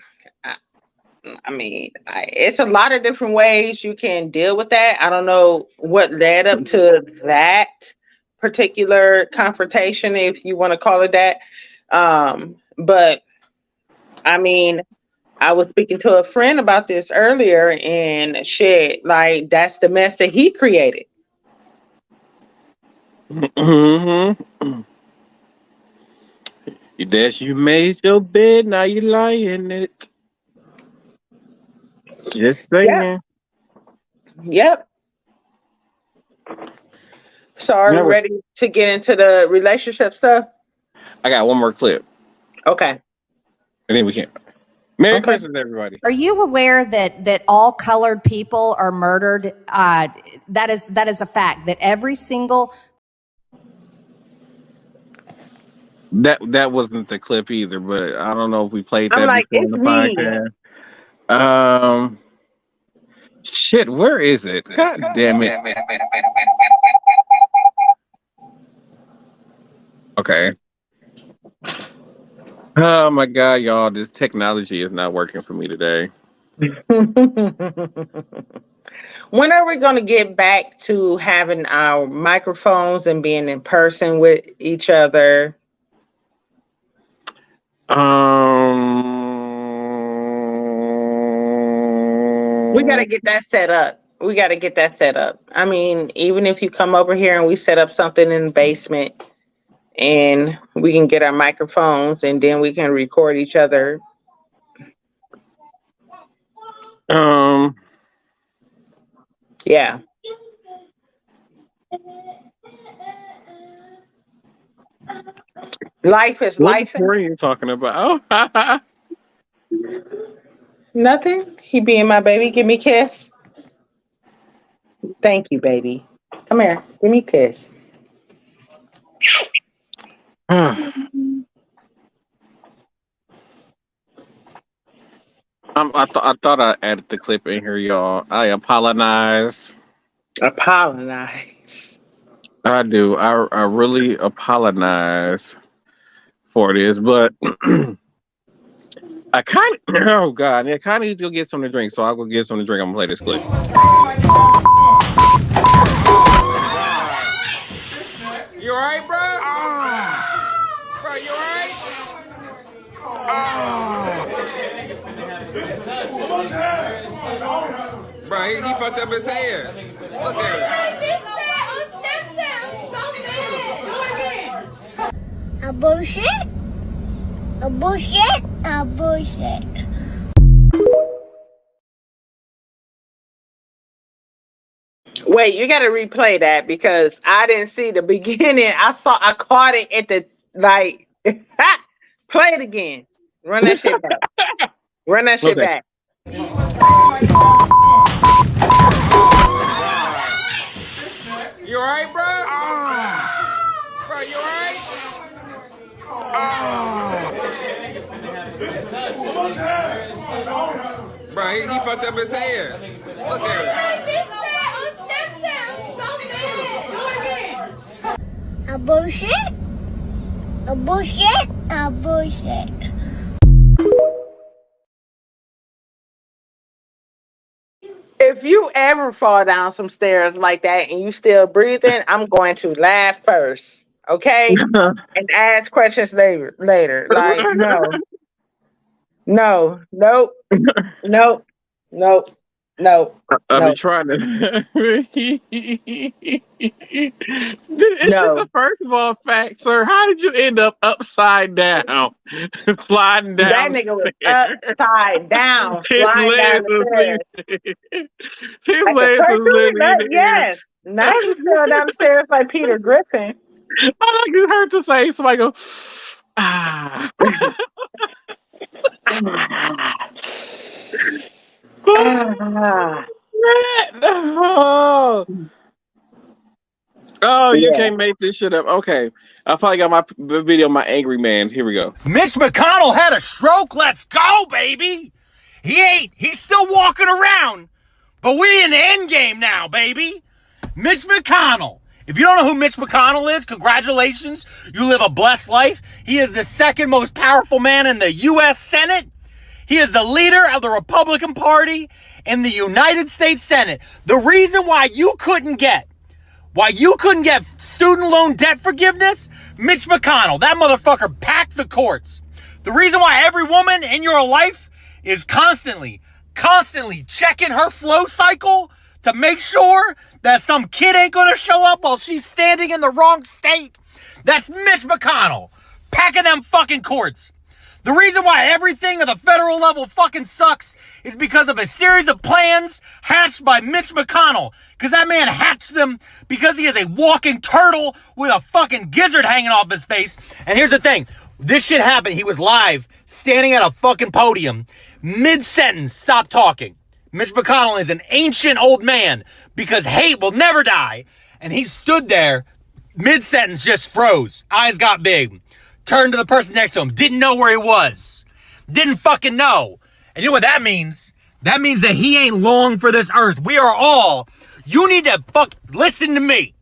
B: it's a lot of different ways you can deal with that. I don't know what led up to that particular confrontation, if you want to call it that. But I mean, I was speaking to a friend about this earlier, and shit, like, that's the mess that he created.
C: Mm-hmm. You made your bed, now you lie in it. Just saying.
B: Yep. So are we ready to get into the relationship stuff?
C: I got one more clip.
B: Okay.
C: And then we can. Merry Christmas, everybody.
N: Are you aware that all colored people are murdered? That is a fact. That every single
C: That wasn't the clip either, but I don't know if we played that
B: like,
C: before
B: it's
C: on the podcast. Shit, where is it? God damn it. Okay. Oh my God, y'all, this technology is not working for me today.
B: When are we going to get back to having our microphones and being in person with each other? We got to get that set up. I mean, even if you come over here and we set up something in the basement and we can get our microphones and then we can record each other. Yeah. Life is life.
C: What are you talking about? Oh.
B: Nothing. He being my baby. Give me a kiss. Thank you, baby. Come here. Give me a kiss.
C: I thought I added the clip in here, y'all. I apologize. I do. I really apologize for this, but I kind of, oh God, I kind of need to go get something to drink, so I'll go get something to drink. I'm gonna play this clip.
O: You alright, bro? Bro, you alright? Bro, he fucked up his head. Look at him.
P: A bullshit.
B: Wait, you got to replay that because I didn't see the beginning. I caught it at the, like, play it again. Run that shit back. Back.
O: You alright, bro? Bro, you alright? Bro, he fucked up his head. Look at him.
P: A bullshit.
B: If you ever fall down some stairs like that and you still breathing, I'm going to laugh first, okay? And ask questions later. Like, no, no, nope, nope, nope, nope,
C: I've been
B: nope,
C: trying to. It's just
B: no.
C: a first of all fact, sir. How did you end up upside down, sliding
B: That
C: down
B: nigga was
C: stairs?
B: upside down,
C: His
B: sliding down
C: legs
B: the
C: was
B: stairs.
C: his
B: Like a
C: legs was
B: cartoon,
C: literally in the air.
B: yes. Now he fell down the stairs like Peter Griffin.
C: I like it hurt to say somebody go, ah. Oh, you
B: Yeah.
C: can't make this shit up. Okay. I finally got my video, my angry man. Here we go.
Q: Mitch McConnell had a stroke. Let's go, baby. He's still walking around, but we in the end game now, baby. Mitch McConnell. If you don't know who Mitch McConnell is, congratulations. You live a blessed life. He is the second most powerful man in the U.S. Senate. He is the leader of the Republican Party in the United States Senate. The reason why you couldn't get student loan debt forgiveness, Mitch McConnell, that motherfucker packed the courts. The reason why every woman in your life is constantly checking her flow cycle to make sure that some kid ain't gonna show up while she's standing in the wrong state, that's Mitch McConnell packing them fucking courts. The reason why everything at the federal level fucking sucks is because of a series of plans hatched by Mitch McConnell. Because that man hatched them because he is a walking turtle with a fucking gizzard hanging off his face. And here's the thing. This shit happened. He was live, standing at a fucking podium. Mid-sentence, stop talking. Mitch McConnell is an ancient old man because hate will never die. And he stood there, mid-sentence, just froze. Eyes got big. Turned to the person next to him. Didn't know where he was. Didn't fucking know. And you know what that means? That means that he ain't long for this earth. We are all. You need to listen to me.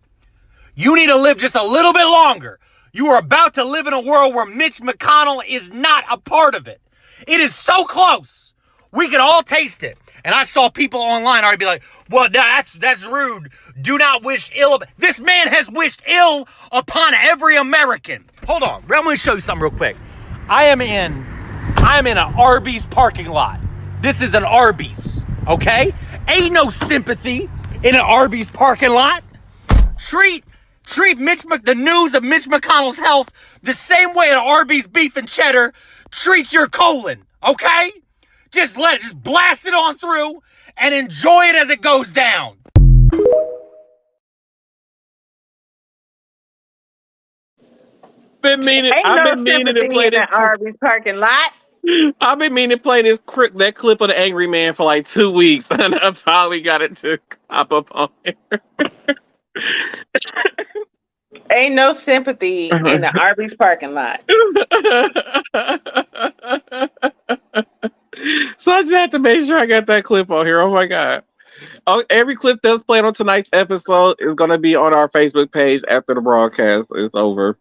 Q: You need to live just a little bit longer. You are about to live in a world where Mitch McConnell is not a part of it. It is so close. We can all taste it. And I saw people online already be like, well, that's rude. Do not wish ill. This man has wished ill upon every American. Hold on. Let me show you something real quick. I am in an Arby's parking lot. This is an Arby's, okay? Ain't no sympathy in an Arby's parking lot. Treat the news of Mitch McConnell's health the same way an Arby's beef and cheddar treats your colon, okay? Just blast it on through and enjoy it as it goes down.
C: I've been meaning to play this
B: Arby's parking lot.
C: I've been meaning to play that clip of the angry man for like 2 weeks, and I finally got it to pop up on here.
B: Ain't no sympathy in the Arby's parking lot.
C: So I just had to make sure I got that clip on here. Oh my God. Every clip that's played on tonight's episode is going to be on our Facebook page after the broadcast is over.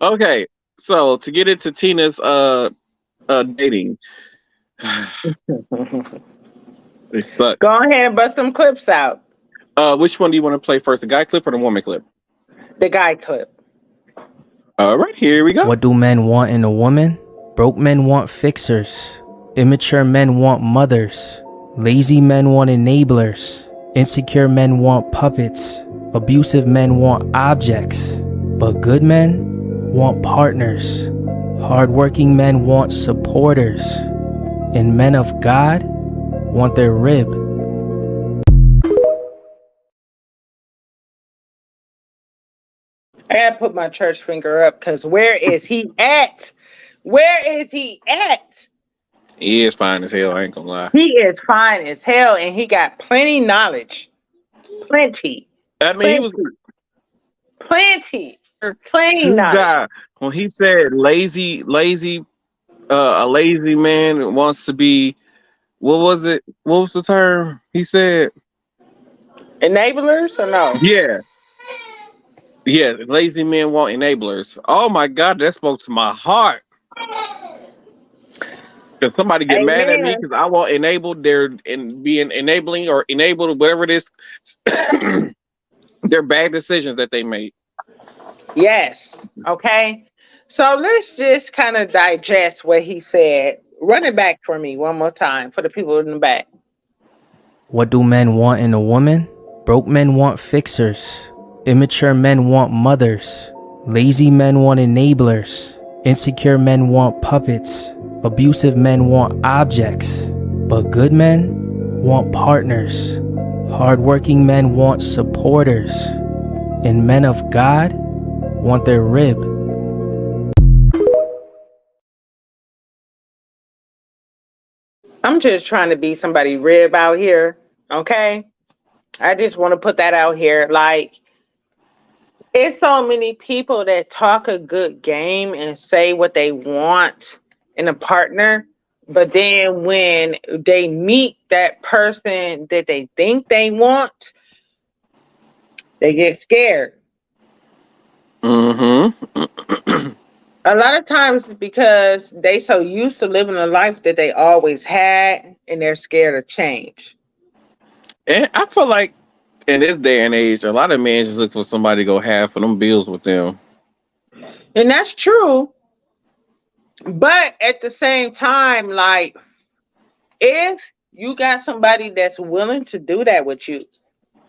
C: Okay. So to get into Tina's dating. It sucks.
B: Go ahead and bust some clips out.
C: Which one do you want to play first, the guy clip or the woman clip?
B: The guy clip.
C: All right, here we go.
R: What do men want in a woman? Broke men want fixers. Immature men want mothers. Lazy men want enablers. Insecure men want puppets. Abusive men want objects. But good men want partners. Hardworking men want supporters. And men of God want their rib.
B: I gotta put my church finger up because where is he at? Where is he at?
C: He is fine as hell, I ain't gonna lie.
B: He is fine as hell and he got plenty knowledge. Plenty.
C: I mean, he was
B: plenty knowledge.
C: God, when he said lazy, a lazy man wants to be, what was it? What was the term he said?
B: Enablers or no?
C: Yeah, lazy men want enablers. Oh my God, that spoke to my heart. Because somebody get mad at me
B: Amen.
C: because I won't enable their and being enabling or enabled whatever it is, their bad decisions that they make.
B: Yes. Okay. So let's just kind of digest what he said. Run it back for me one more time for the people in the back.
R: What do men want in a woman? Broke men want fixers. Immature men want mothers. Lazy men want enablers. Insecure men want puppets. Abusive men want objects. But good men want partners. Hardworking men want supporters. And men of God want their rib.
B: I'm just trying to be somebody rib out here. Okay. I just want to put that out here. Like, it's so many people that talk a good game and say what they want in a partner, but then when they meet that person that they think they want, they get scared.
C: Mm-hmm.
B: A lot of times it's because they so used to living a life that they always had and they're scared of change.
C: And I feel like in this day and age, a lot of men just look for somebody to go half of them bills with them.
B: And that's true. But at the same time, like, if you got somebody that's willing to do that with you,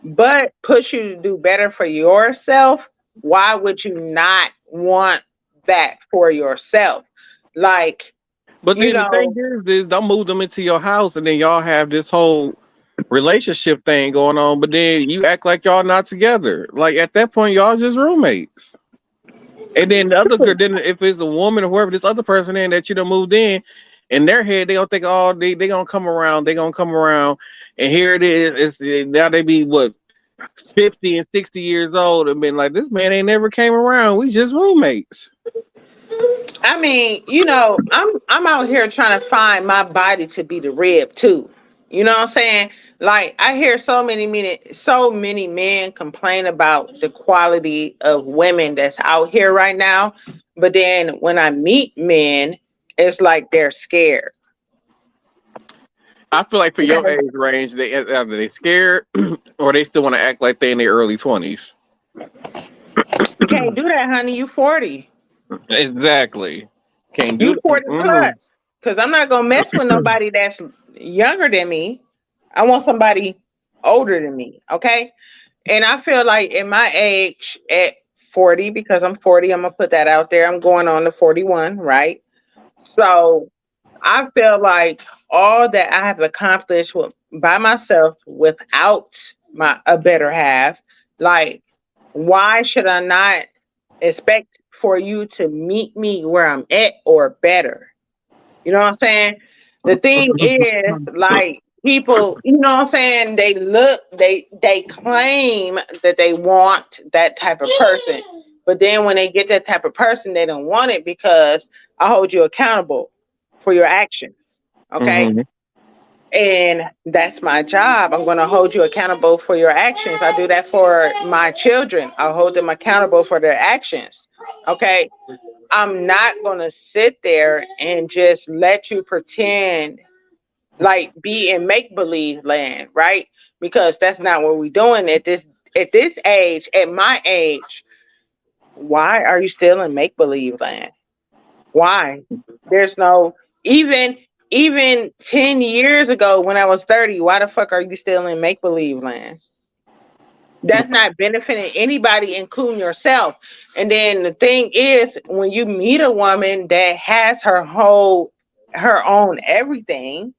B: but push you to do better for yourself, why would you not want that for yourself? Like,
C: But
B: you
C: then the thing
B: know,
C: is don't move them into your house and then y'all have this whole relationship thing going on, but then you act like y'all not together. Like at that point, y'all just roommates. And then the other girl, then if it's a woman or whoever this other person in that you done moved in their head, they don't think, oh, they gonna come around, and here it is. It's now they be what 50 and 60 years old and been like, this man ain't never came around. We just roommates.
B: I mean, you know, I'm out here trying to find my body to be the rib too. You know what I'm saying? Like, I hear so many men complain about the quality of women that's out here right now, but then when I meet men, it's like they're scared.
C: I feel like for your age range, they either they scared or they still want to act like they in their early 20s.
B: You can't do that, honey. You 40.
C: Exactly. Can't do
B: You
C: that.
B: 40 plus. Because I'm not going to mess with nobody that's younger than me. I want somebody older than me. Okay. And I feel like in my age at 40, because I'm 40, I'm going to put that out there. I'm going on to 41, right? So I feel like all that I have accomplished by myself without a better half, like, why should I not expect for you to meet me where I'm at or better? You know what I'm saying? The thing is, like, people, you know what I'm saying? They claim that they want that type of person. But then when they get that type of person, they don't want it because I hold you accountable for your actions. Okay.
C: Mm-hmm.
B: And that's my job. I'm going to hold you accountable for your actions. I do that for my children. I hold them accountable for their actions. Okay. I'm not going to sit there and just let you pretend like be in make believe land, right? Because that's not what we're doing at this age, at my age. Why are you still in make believe land? Why? There's no even 10 years ago when I was 30, why the fuck are you still in make believe land? That's not benefiting anybody, including yourself. And then the thing is, when you meet a woman that has her own everything,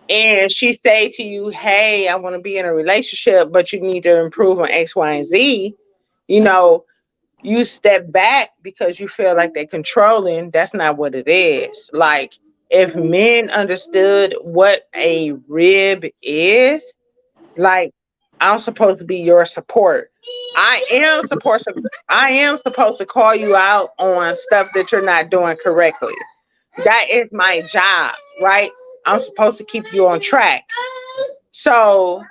B: and she say to you, hey, I want to be in a relationship, but you need to improve on X, Y, and Z, you know, you step back because you feel like they're controlling. That's not what it is. Like, if men understood what a rib is, like, I'm supposed to be your support. I am supposed to call you out on stuff that you're not doing correctly. That is my job, right? I'm supposed to keep you on track. So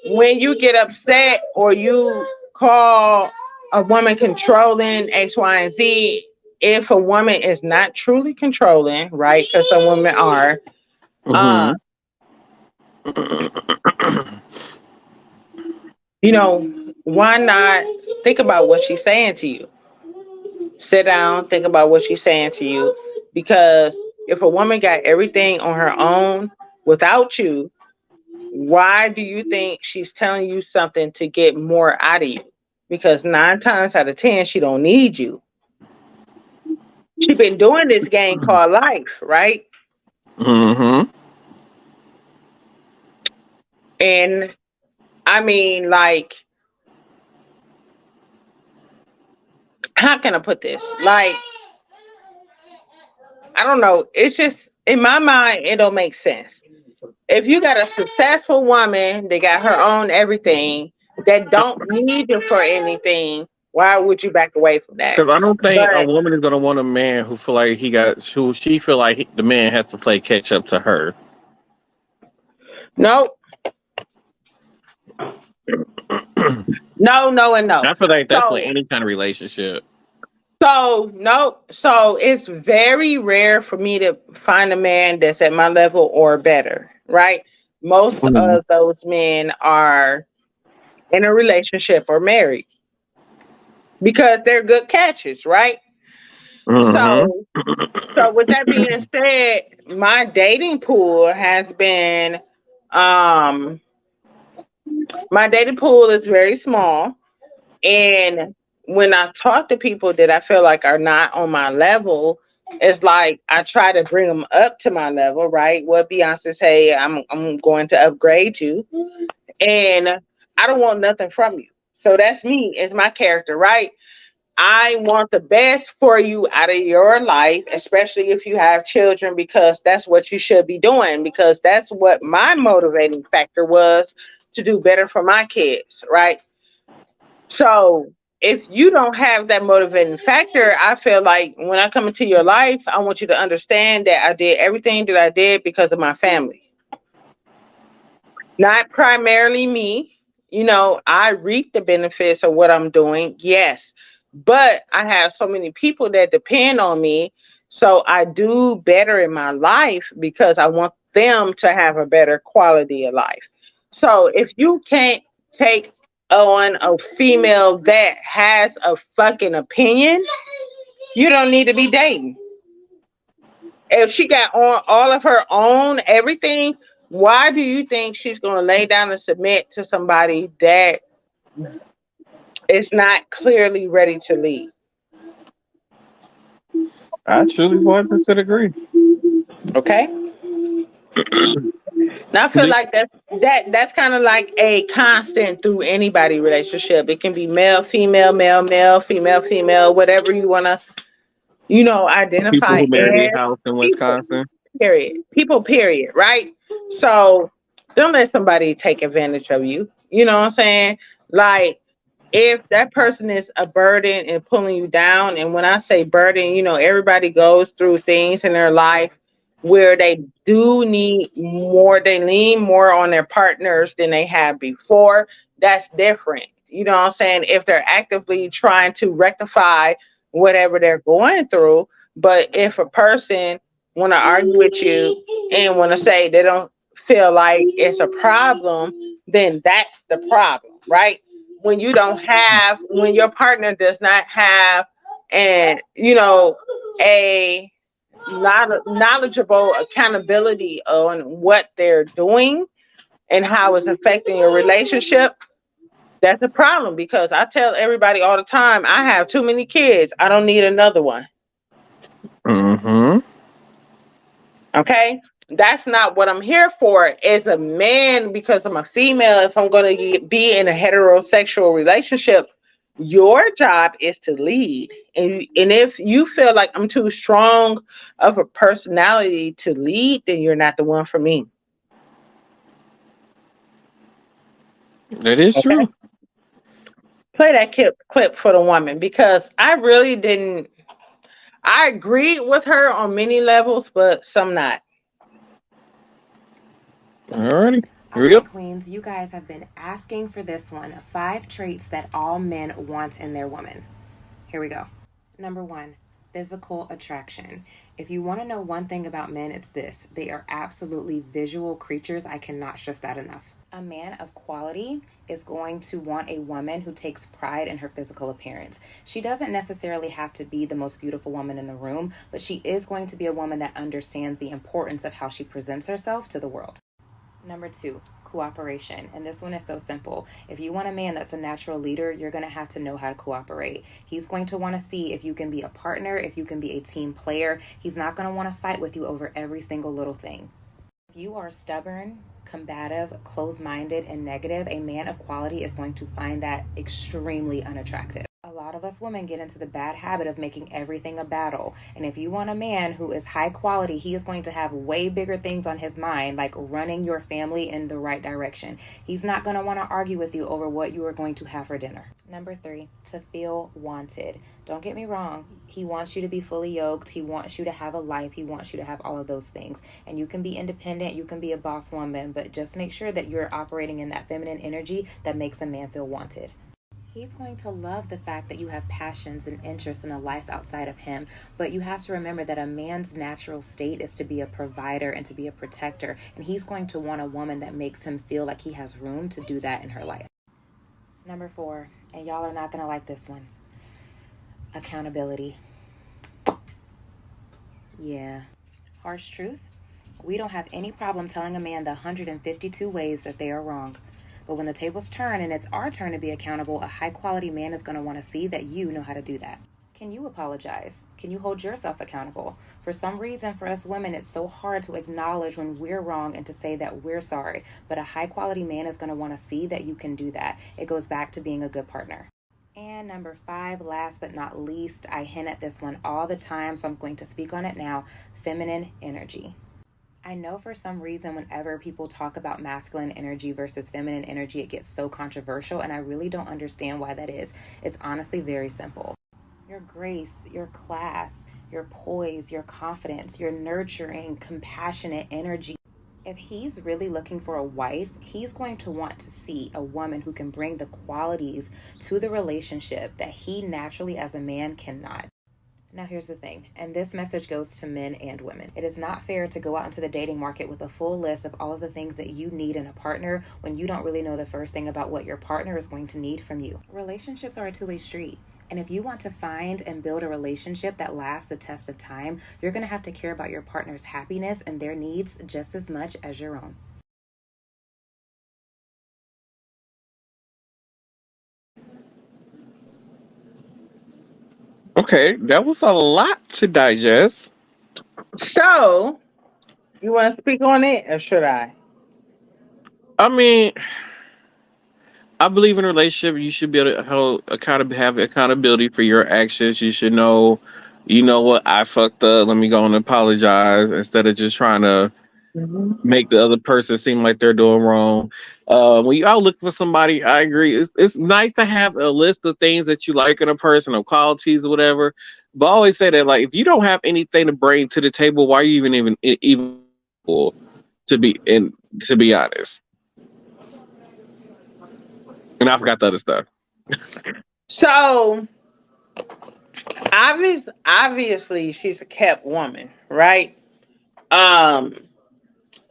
B: when you get upset or you call a woman controlling X, Y, and Z, if a woman is not truly controlling, right? Because some women are,
C: Mm-hmm.
B: you know, why not think about what she's saying to you? Sit down, think about what she's saying to you. Because if a woman got everything on her own without you, why do you think she's telling you something to get more out of you? Because 9 times out of 10, she don't need you. She been doing this game called life, right?
C: Mm-hmm.
B: And I mean, like, how can I put this? Like, I don't know. It's just in my mind, it don't make sense. If you got a successful woman that got her own everything, that don't need you for anything, why would you back away from that?
C: Because I don't think a
B: But
C: woman is gonna want a man who feel like who she feel like the man has to play catch up to her.
B: no, no, and no.
C: I feel like that's with
B: So
C: any kind of relationship.
B: no. So it's very rare for me to find a man that's at my level or better, right? Most
C: Mhm.
B: of those men are in a relationship or married because they're good catches, right?
C: Mm-hmm.
B: So with that being said, my dating pool has been um my dating pool is very small. And when I talk to people that I feel like are not on my level, it's like I try to bring them up to my level, right? What Beyonce say, I'm going to upgrade you, and I don't want nothing from you. So that's me, it's my character, right? I want the best for you out of your life, especially if you have children, because that's what you should be doing. Because that's what my motivating factor was, to do better for my kids, right? So if you don't have that motivating factor, I feel like when I come into your life, I want you to understand that I did everything that I did because of my family. Not primarily me. I reap the benefits of what I'm doing, yes. But I have so many people that depend on me. So I do better in my life because I want them to have a better quality of life. So if you can't take on a female that has a fucking opinion, you don't need to be dating. If she got on all of her own everything, why do you think she's going to lay down and submit to somebody that is not clearly ready to lead?
C: I truly 100% agree.
B: Okay. Now I feel like that's kind of like a constant through anybody relationship. It can be male, female, male, male, female, female, whatever you want to,
C: People
B: identify
C: who marry their
B: as.
C: house in
B: People,
C: Wisconsin.
B: period. People, period. Right? So don't let somebody take advantage of you. You know what I'm saying? Like, if that person is a burden and pulling you down, and when I say burden, everybody goes through things in their life where they do need more, they lean more on their partners than they have before. That's different. You know what I'm saying? If they're actively trying to rectify whatever they're going through. But if a person want to argue with you and want to say they don't feel like it's a problem, then that's the problem, right? When your partner does not have and a knowledgeable accountability on what they're doing and how it's affecting your relationship, that's a problem. Because I tell everybody all the time, I have too many kids, I don't need another one.
C: Mm-hmm.
B: Okay, that's not what I'm here for as a man. Because I'm a female, if I'm going to be in a heterosexual relationship, your job is to lead. And if you feel like I'm too strong of a personality to lead, then you're not the one for me.
C: That is
B: Okay,
C: true.
B: play that clip for the woman, because I really didn't. I agreed with her on many levels, but some not.
C: Alrighty. Here we
S: Okay,
C: go.
S: queens, you guys have been asking for this one. 5 traits that all men want in their woman. Here we go. Number 1, Physical attraction. If you want to know one thing about men, it's this. They are absolutely visual creatures. I cannot stress that enough. A man of quality is going to want a woman who takes pride in her physical appearance. She doesn't necessarily have to be the most beautiful woman in the room, but she is going to be a woman that understands the importance of how she presents herself to the world. Number 2, cooperation. And this one is so simple. If you want a man that's a natural leader, you're going to have to know how to cooperate. He's going to want to see if you can be a partner, if you can be a team player. He's not going to want to fight with you over every single little thing. If you are stubborn, combative, closed-minded, and negative, a man of quality is going to find that extremely unattractive. A lot of us women get into the bad habit of making everything a battle. And if you want a man who is high quality, he is going to have way bigger things on his mind, like running your family in the right direction. He's not going to want to argue with you over what you are going to have for dinner. Number 3, to feel wanted. Don't get me wrong. He wants you to be fully yoked. He wants you to have a life. He wants you to have all of those things. And you can be independent. You can be a boss woman, but just make sure that you're operating in that feminine energy that makes a man feel wanted. He's going to love the fact that you have passions and interests in a life outside of him. But you have to remember that a man's natural state is to be a provider and to be a protector. And he's going to want a woman that makes him feel like he has room to do that in her life. Number 4, and y'all are not going to like this one. Accountability. Yeah. Harsh truth. We don't have any problem telling a man the 152 ways that they are wrong. But when the tables turn and it's our turn to be accountable, a high-quality man is going to want to see that you know how to do that. Can you apologize? Can you hold yourself accountable? For some reason, for us women, it's so hard to acknowledge when we're wrong and to say that we're sorry. But a high-quality man is going to want to see that you can do that. It goes back to being a good partner. And number 5, last but not least, I hint at this one all the time, so I'm going to speak on it now. Feminine energy. I know for some reason whenever people talk about masculine energy versus feminine energy, it gets so controversial, and I really don't understand why that is. It's honestly very simple. Your grace, your class, your poise, your confidence, your nurturing, compassionate energy. If he's really looking for a wife, he's going to want to see a woman who can bring the qualities to the relationship that he naturally as a man cannot. Now here's the thing, and this message goes to men and women. It is not fair to go out into the dating market with a full list of all of the things that you need in a partner when you don't really know the first thing about what your partner is going to need from you. Relationships are a two-way street. And if you want to find and build a relationship that lasts the test of time, you're going to have to care about your partner's happiness and their needs just as much as your own.
C: Okay, that was a lot to digest.
B: So, you want to speak on it, or should I?
C: I mean, I believe in a relationship. You should be able to have accountability for your actions. You should know, you know what, I fucked up. Let me go and apologize instead of just trying to make the other person seem like they're doing wrong. When you out looking for somebody, I agree. It's nice to have a list of things that you like in a person, or qualities or whatever. But I always say that, like, if you don't have anything to bring to the table, why are you even to be honest? And I forgot the other stuff.
B: So, obviously, she's a kept woman, right?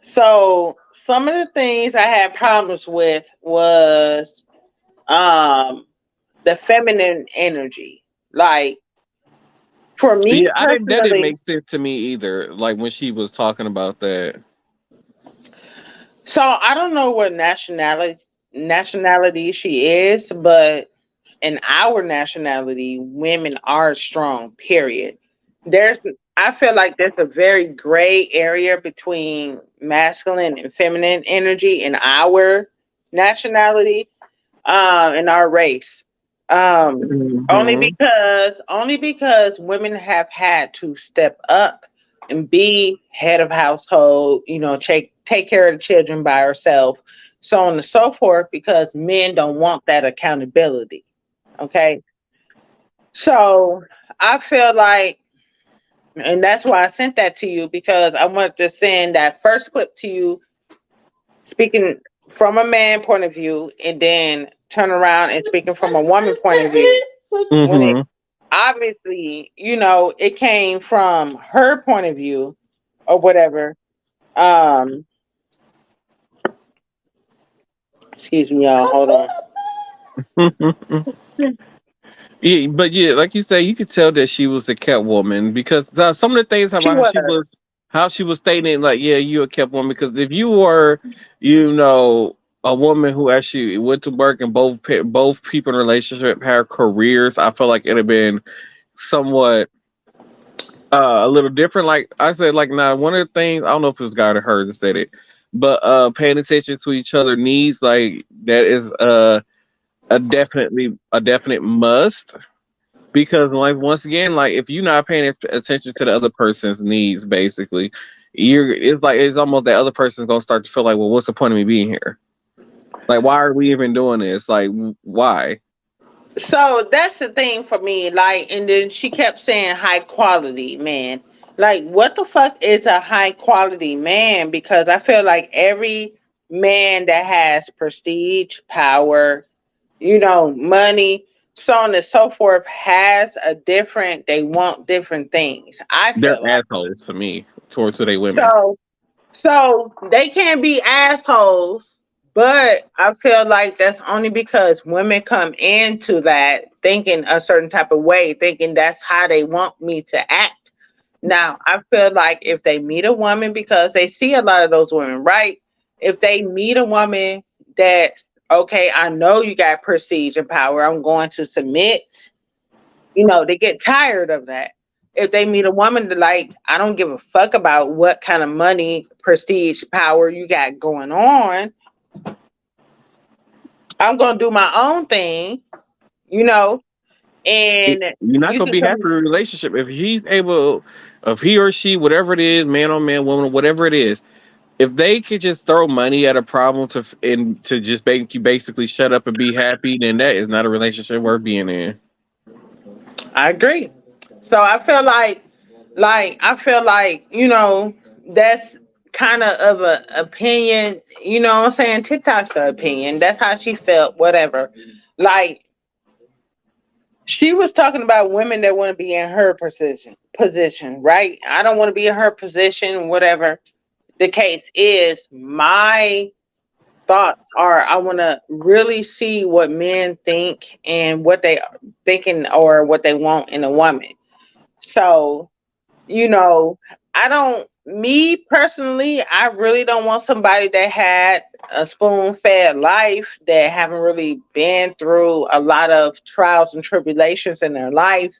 B: So some of the things I had problems with was the feminine energy. Like, for me
C: Yeah, that didn't
B: personally,
C: make sense to me either. Like when she was talking about that.
B: so I don't know what nationality she is, but in our nationality, women are strong, period. There's I feel like there's a very gray area between masculine and feminine energy in our nationality, in our race.
C: Mhm.
B: Only because women have had to step up and be head of household, take care of the children by herself, so on and so forth, because men don't want that accountability. Okay. So I feel like, and that's why I sent that to you, because I wanted to send that first clip to you, speaking from a man point of view, and then turn around and speaking from a woman point of view.
C: Mhm.
B: obviously, it came from her point of view or whatever. Um, excuse me, y'all. Hold on.
C: Yeah, but yeah, like you say, you could tell that she was a kept woman because some of the things
B: She
C: about
B: was.
C: how she was stating, like, yeah, you a kept woman. Because if you were, you know, a woman who actually went to work and both people in a relationship had careers, I feel like it'd have been somewhat a little different. Like I said, like now one of the things I don't know if it was God or her that said it, but paying attention to each other needs, like that is a definite must because like once again, like if you're not paying attention to the other person's needs, basically, it's almost that other person's gonna start to feel like, well, what's the point of me being here? Like, why are we even doing this? Like, why?
B: So that's the thing for me. Like, and then she kept saying high quality man. Like, what the fuck is a high quality man? Because I feel like every man that has prestige, power, money, so on and so forth, they want different things. I
C: They're
B: feel like.
C: assholes to me towards today women.
B: So they can be assholes, but I feel like that's only because women come into that thinking a certain type of way, thinking that's how they want me to act. Now, I feel like if they meet a woman, because they see a lot of those women, right? If they meet a woman that's okay, I know you got prestige and power, I'm going to submit, they get tired of that. If they meet a woman that like, I don't give a fuck about what kind of money, prestige, power you got going on. I'm gonna do my own thing, and
C: You're not
B: you
C: gonna
B: can
C: be happy
B: come.
C: in a relationship if he or she, whatever it is, man on man, woman, whatever it is, if they could just throw money at a problem to just make you basically shut up and be happy, then that is not a relationship worth being in.
B: I agree. So I feel like that's kind of a opinion. You know what I'm saying? TikTok's her opinion. That's how she felt. Whatever. Like she was talking about women that want to be in her position, right? I don't want to be in her position, whatever the case is. My thoughts are I want to really see what men think and what they thinking or what they want in a woman. So, you know, I don't me personally, I really don't want somebody that had a spoon-fed life that haven't really been through a lot of trials and tribulations in their life.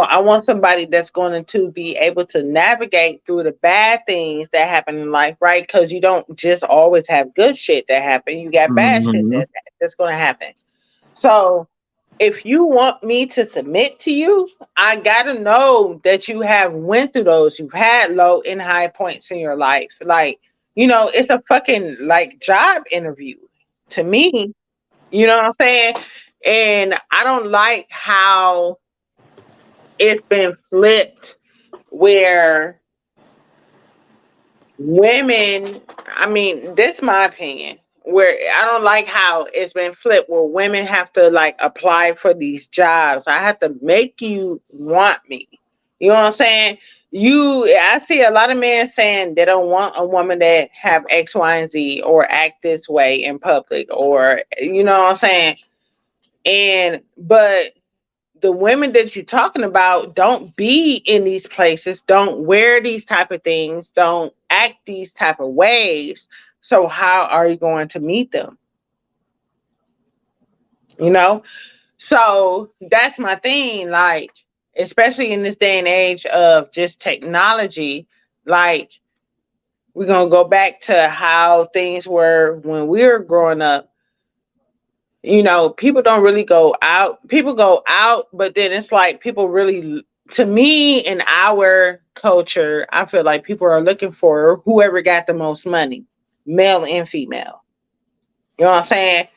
B: I want somebody that's going to be able to navigate through the bad things that happen in life, right? Because you don't just always have good shit that happen. You got bad shit
C: Mhm.
B: that's going to happen. So if you want me to submit to you, I gotta know that you have went through those. You've had low and high points in your life. Like, it's a fucking like job interview to me. You know what I'm saying? And I don't like how it's been flipped where women, I mean, this is my opinion, where I don't like how it's been flipped where women have to like apply for these jobs. I have to make you want me. You know what I'm saying? I see a lot of men saying they don't want a woman that have X, Y, and Z or act this way in public or you know what I'm saying? But the women that you're talking about don't be in these places, don't wear these type of things, don't act these type of ways. So how are you going to meet them? you know so that's my thing, like, especially in this day and age of just technology. Like, we're going to go back to how things were when we were growing up. People don't really go out. People go out, but then it's like people really, to me, in our culture, I feel like people are looking for whoever got the most money, male and female. You know what I'm saying?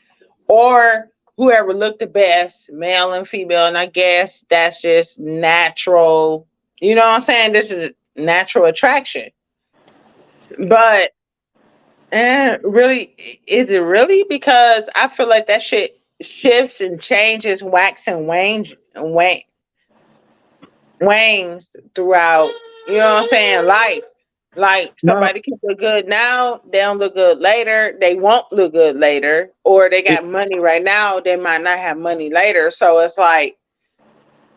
B: Or whoever looked the best, male and female. And I guess that's just natural. You know what I'm saying? This is natural attraction. But really, is it really? Because I feel like that shit shifts and changes, wax and wane, wangs throughout, you know what I'm saying, life. Like
C: No,
B: somebody can look good now, they don't look good later, they won't look good later, or they
C: it,
B: got money right now, they might not have money later. So it's like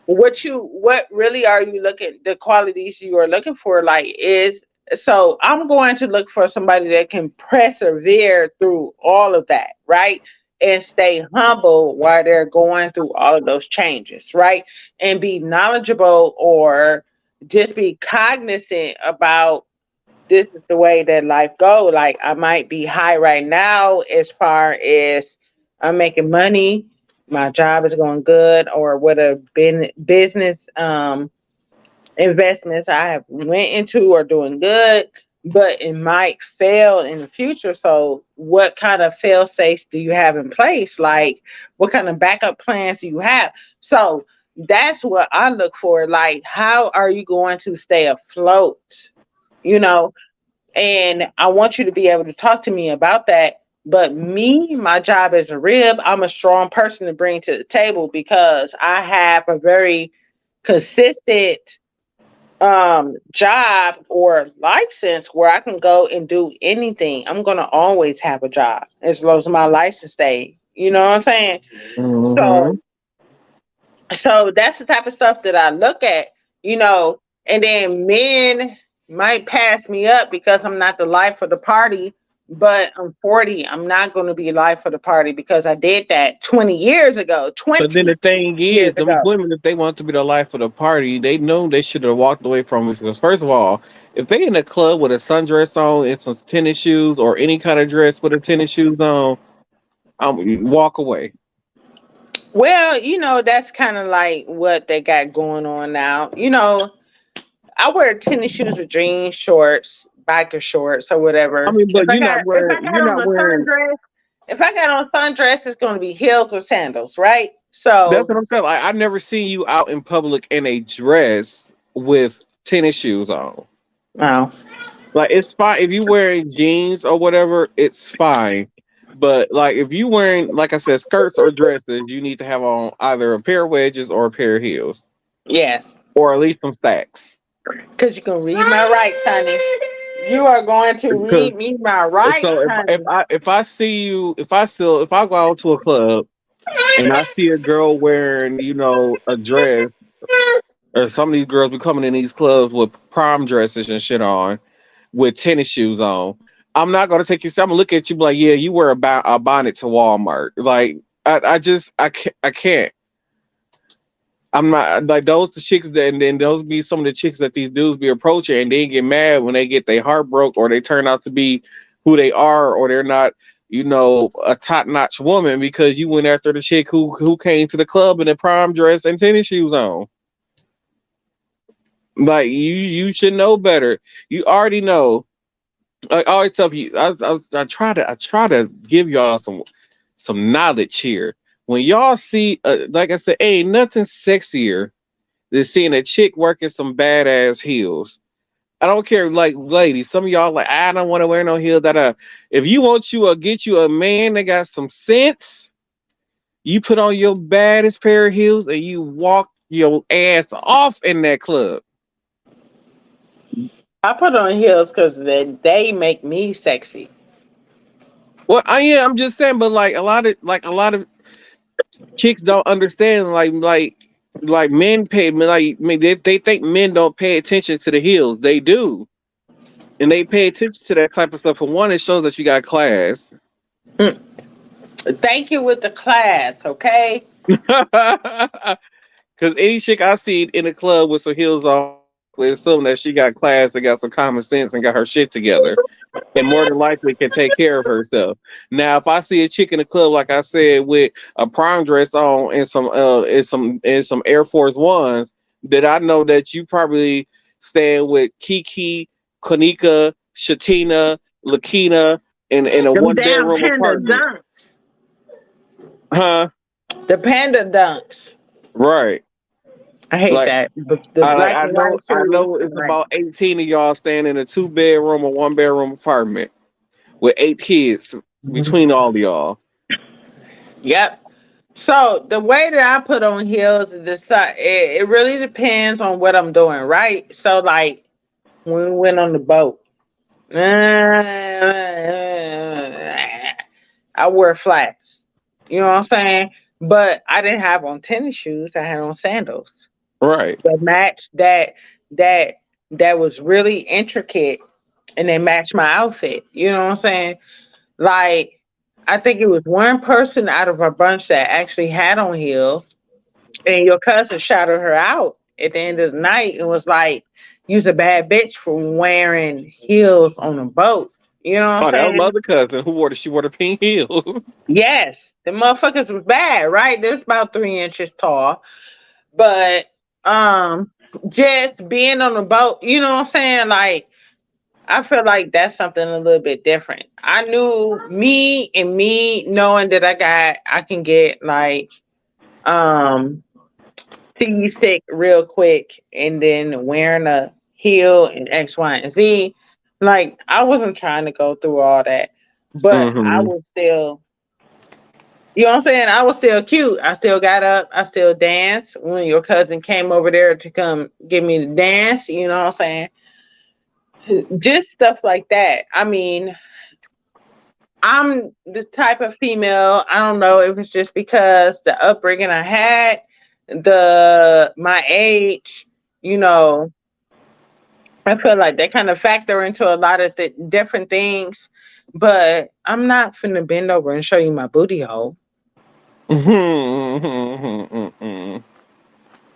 B: what really are you looking, the qualities you are looking for, like, is, so I'm going to look for somebody that can persevere through all of that, right, and stay humble while they're going through all of those changes, right, and be knowledgeable, or just be cognizant about, this is the way that life go. Like, I might be high right now as far as I'm making money, my job is going good, or what a business investments I have went into are doing good, but it might fail in the future. So what kind of fail safes do you have in place? Like, what kind of backup plans do you have? So that's what I look for. Like, how are you going to stay afloat? You know, and I want you to be able to talk to me about that. But me, my job as a rib, I'm a strong person to bring to the table because I have a very consistent job or license where I can go and do anything. I'm gonna always have a job as long as my license stay. You know what I'm saying? So
C: mhm.
B: so that's the type of stuff that I look at, you know, and then men might pass me up because I'm not the life of the party, but I'm 40. I'm not going to be life of the party because I did that 20 years ago.
C: But then
B: 20
C: the thing
B: years
C: is, them
B: ago.
C: women, if they want to be the life of the party, they know they should have walked away from it. Because first of all, if they in a club with a sundress on and some tennis shoes or any kind of dress with a tennis shoes on, walk away.
B: Well, you know, that's kind of like what they got going on now. You know, I wear tennis shoes with jeans, shorts, biker shorts, or
C: I
B: whatever.
C: mean, but
B: If I got
C: you're
B: on
C: not
B: a
C: wearing.
B: sundress, if I got on sundress, it's going to be heels or sandals, right?
C: That's
B: So,
C: what I'm saying. Like, I never seen you out in public in a dress with tennis shoes on.
B: oh,
C: Like, it's fine if you wearing jeans or whatever, it's fine. But like if you wearing, like I said, skirts or dresses, you need to have on either a pair of wedges or a pair of heels,
B: yes,
C: or at least some stacks.
B: because you can read my rights, honey. You are going to
C: Because
B: read me my rights,
C: so
B: honey.
C: if I see you, if I go out to a club and I see a girl wearing, a dress, or some of these girls be coming in these clubs with prom dresses and shit on, with tennis shoes on. I'm not gonna take you. I'm gonna look at you be like, yeah, you wear a bonnet to Walmart. Like, I can't. I'm not like those the chicks that, and then those be some of the chicks that these dudes be approaching, and they get mad when they get their heart broke, or they turn out to be who they are, or they're not, a top notch woman because you went after the chick who came to the club in a prom dress and tennis shoes on. Like, you should know better. You already know. I always tell you, I try to give y'all some knowledge here. When y'all see, like I said, ain't nothing sexier than seeing a chick working some badass heels. I don't care, like, ladies. Some of y'all like, I don't want to wear no heels. If you want get you a man that got some sense, you put on your baddest pair of heels and you walk your ass off in that club.
B: I put on heels because they make me sexy.
C: Well, yeah, I'm just saying, but like a lot of chicks don't understand, like men pay, they think men don't pay attention to the heels. They do, and they pay attention to that type of stuff. For one, it shows that you got class.
B: Thank you with the class, okay?
C: Because any chick I see in a club with some heels on, we assume that she got class and got some common sense and got her shit together, and more than likely can take care of herself. Now, if I see a chick in the club, like I said, with a prom dress on and some Air Force Ones, that I know that you probably stand with Kiki, Konika, Shatina, Lakina in a
B: Them
C: one
B: damn
C: bedroom
B: panda
C: apartment.
B: dunks.
C: Huh?
B: The panda dunks.
C: Right.
B: I hate
C: Like,
B: that. The black and white
C: I
B: shoes.
C: know it's
B: Like,
C: about 18 of y'all staying in a 2 bedroom or 1 bedroom apartment with 8 kids between all of y'all.
B: yep. So the way that I put on heels is it really depends on what I'm doing, right? So like when we went on the boat, I wore flats. You know what I'm saying? But I didn't have on tennis shoes. I had on sandals.
C: Right.
B: That matched that that was really intricate and they matched my outfit. You know what I'm saying? Like I think it was one person out of our bunch that actually had on heels, and your cousin shouted her out at the end of the night and was like, "You's a bad bitch for wearing heels on a boat." You know what I'm
C: Oh, that was my
B: saying?
C: other cousin who she wore the pink heels.
B: Yes, the motherfuckers was bad, right? They're about 3 inches tall, but um, just being on a boat, you know what I'm saying? Like I feel like that's something a little bit different. I knew me knowing that I can get like um seasick real quick and then wearing a heel and X, Y, and Z. Like I wasn't trying to go through all that. But I
C: Mm-hmm.
B: was still, you know what I'm saying? I was still cute. I still got up. I still danced. When your cousin came over there to come give me the dance, you know what I'm saying? Just stuff like that. I mean, I'm the type of female, I don't know if it's just because the upbringing I had, my age, you know, I feel like they kind of factor into a lot of different things. But I'm not finna bend over and show you my booty hole.
C: Mm-hmm.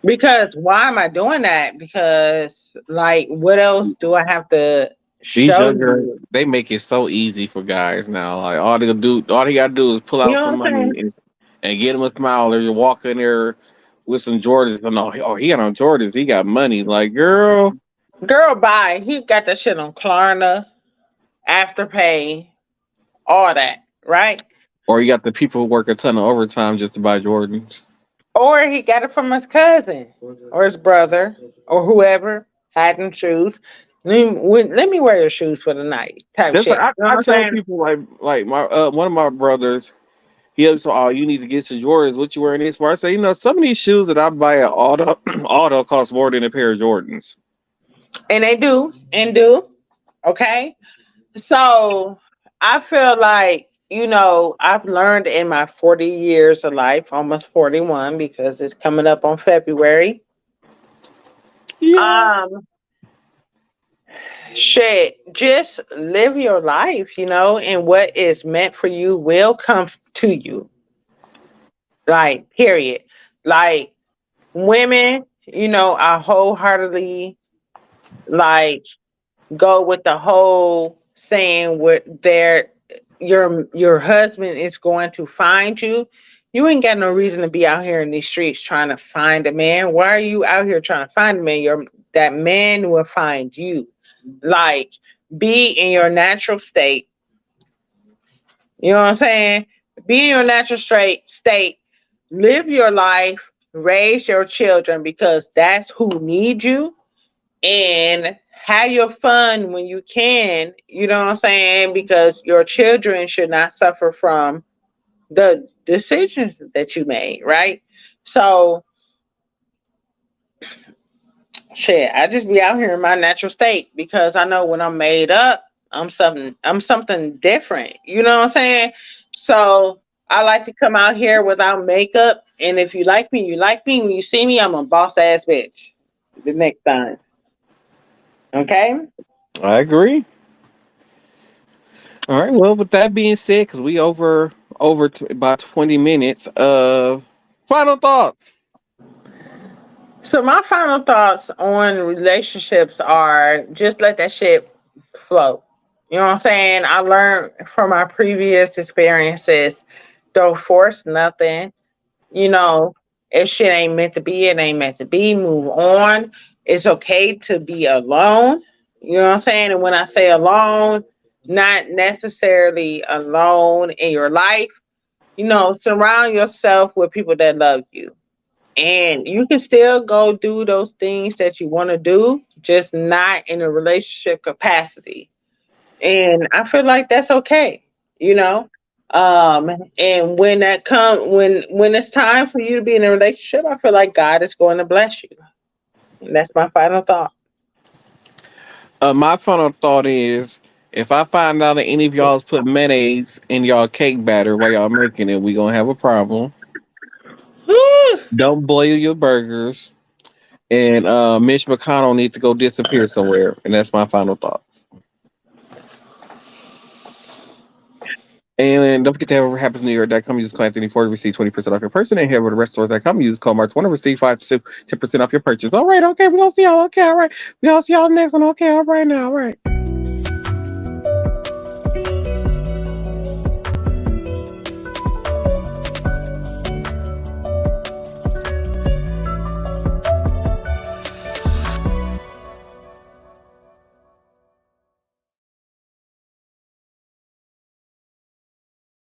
B: Because why am I doing that? Because like what else do I have to
C: These
B: show
C: younger,
B: you?
C: they make it so easy for guys now. Like all they gotta do is pull
B: You
C: out
B: know
C: some
B: what I'm
C: money
B: saying?
C: and get them a smile. Or you walk in there with some Jordans, and he got on Jordans. He got money. Like, girl,
B: Girl, bye. He got that shit on Klarna, Afterpay, all that, right?
C: or you got the people who work a ton of overtime just to buy Jordans.
B: Or he got it from his cousin or his brother or whoever had them shoes. Let me wear your shoes for the night type
C: That's like
B: shit. You know
C: I
B: what I'm
C: tell
B: saying?
C: people like my one of my brothers. He was oh you need to get some Jordans. What you wearing this for? I say some of these shoes that I buy at auto auto cost more than a pair of Jordans.
B: And they do and do. Okay. So I feel like, I've learned in my 40 years of life, almost 41, because it's coming up on February.
C: Yeah.
B: Um, Shit, just live your life, and what is meant for you will come to you. Like, period. Like, women, I wholeheartedly like go with the whole saying what your husband is going to find you. You ain't got no reason to be out here in these streets trying to find a man. Why are you out here trying to find a man? That man will find you. Like, be in your natural state. You know what I'm saying? Be in your natural state. Live your life. Raise your children because that's who needs you, and have your fun when you can, you know what I'm saying? Because your children should not suffer from the decisions that you made, right? So, shit, I just be out here in my natural state because I know when I'm made up, I'm something different. You know what I'm saying? So, I like to come out here without makeup, and if you like me, you like me. When you see me, I'm a boss ass bitch. The next time, okay?
C: I agree. All right. Well, with that being said, because we about 20 minutes. Final thoughts.
B: So my final thoughts on relationships are just let that shit flow. You know what I'm saying? I learned from my previous experiences, don't force nothing. You know, if shit ain't meant to be, it ain't meant to be. Move on. It's okay to be alone. You know what I'm saying? And when I say alone, not necessarily alone in your life. Surround yourself with people that love you, and you can still go do those things that you want to do, just not in a relationship capacity. And I feel like that's okay, you know? And when when it's time for you to be in a relationship, I feel like God is going to bless you. And that's my final thought.
C: My final thought is, if I find out that any of y'all's put mayonnaise in y'all cake batter while y'all making it, we gonna have a problem. Don't boil your burgers. And Mitch McConnell needs to go disappear somewhere. And that's my final thought. And don't forget to have whatever happens in New York.com. Use code Anthony4 to receive 20% off your purchase. And head over to restaurants.com. Use code March1 to receive 10% off your purchase. All right, okay, we're gonna see y'all. Okay, all right. We'll see y'all next one. Okay, all right now, all right.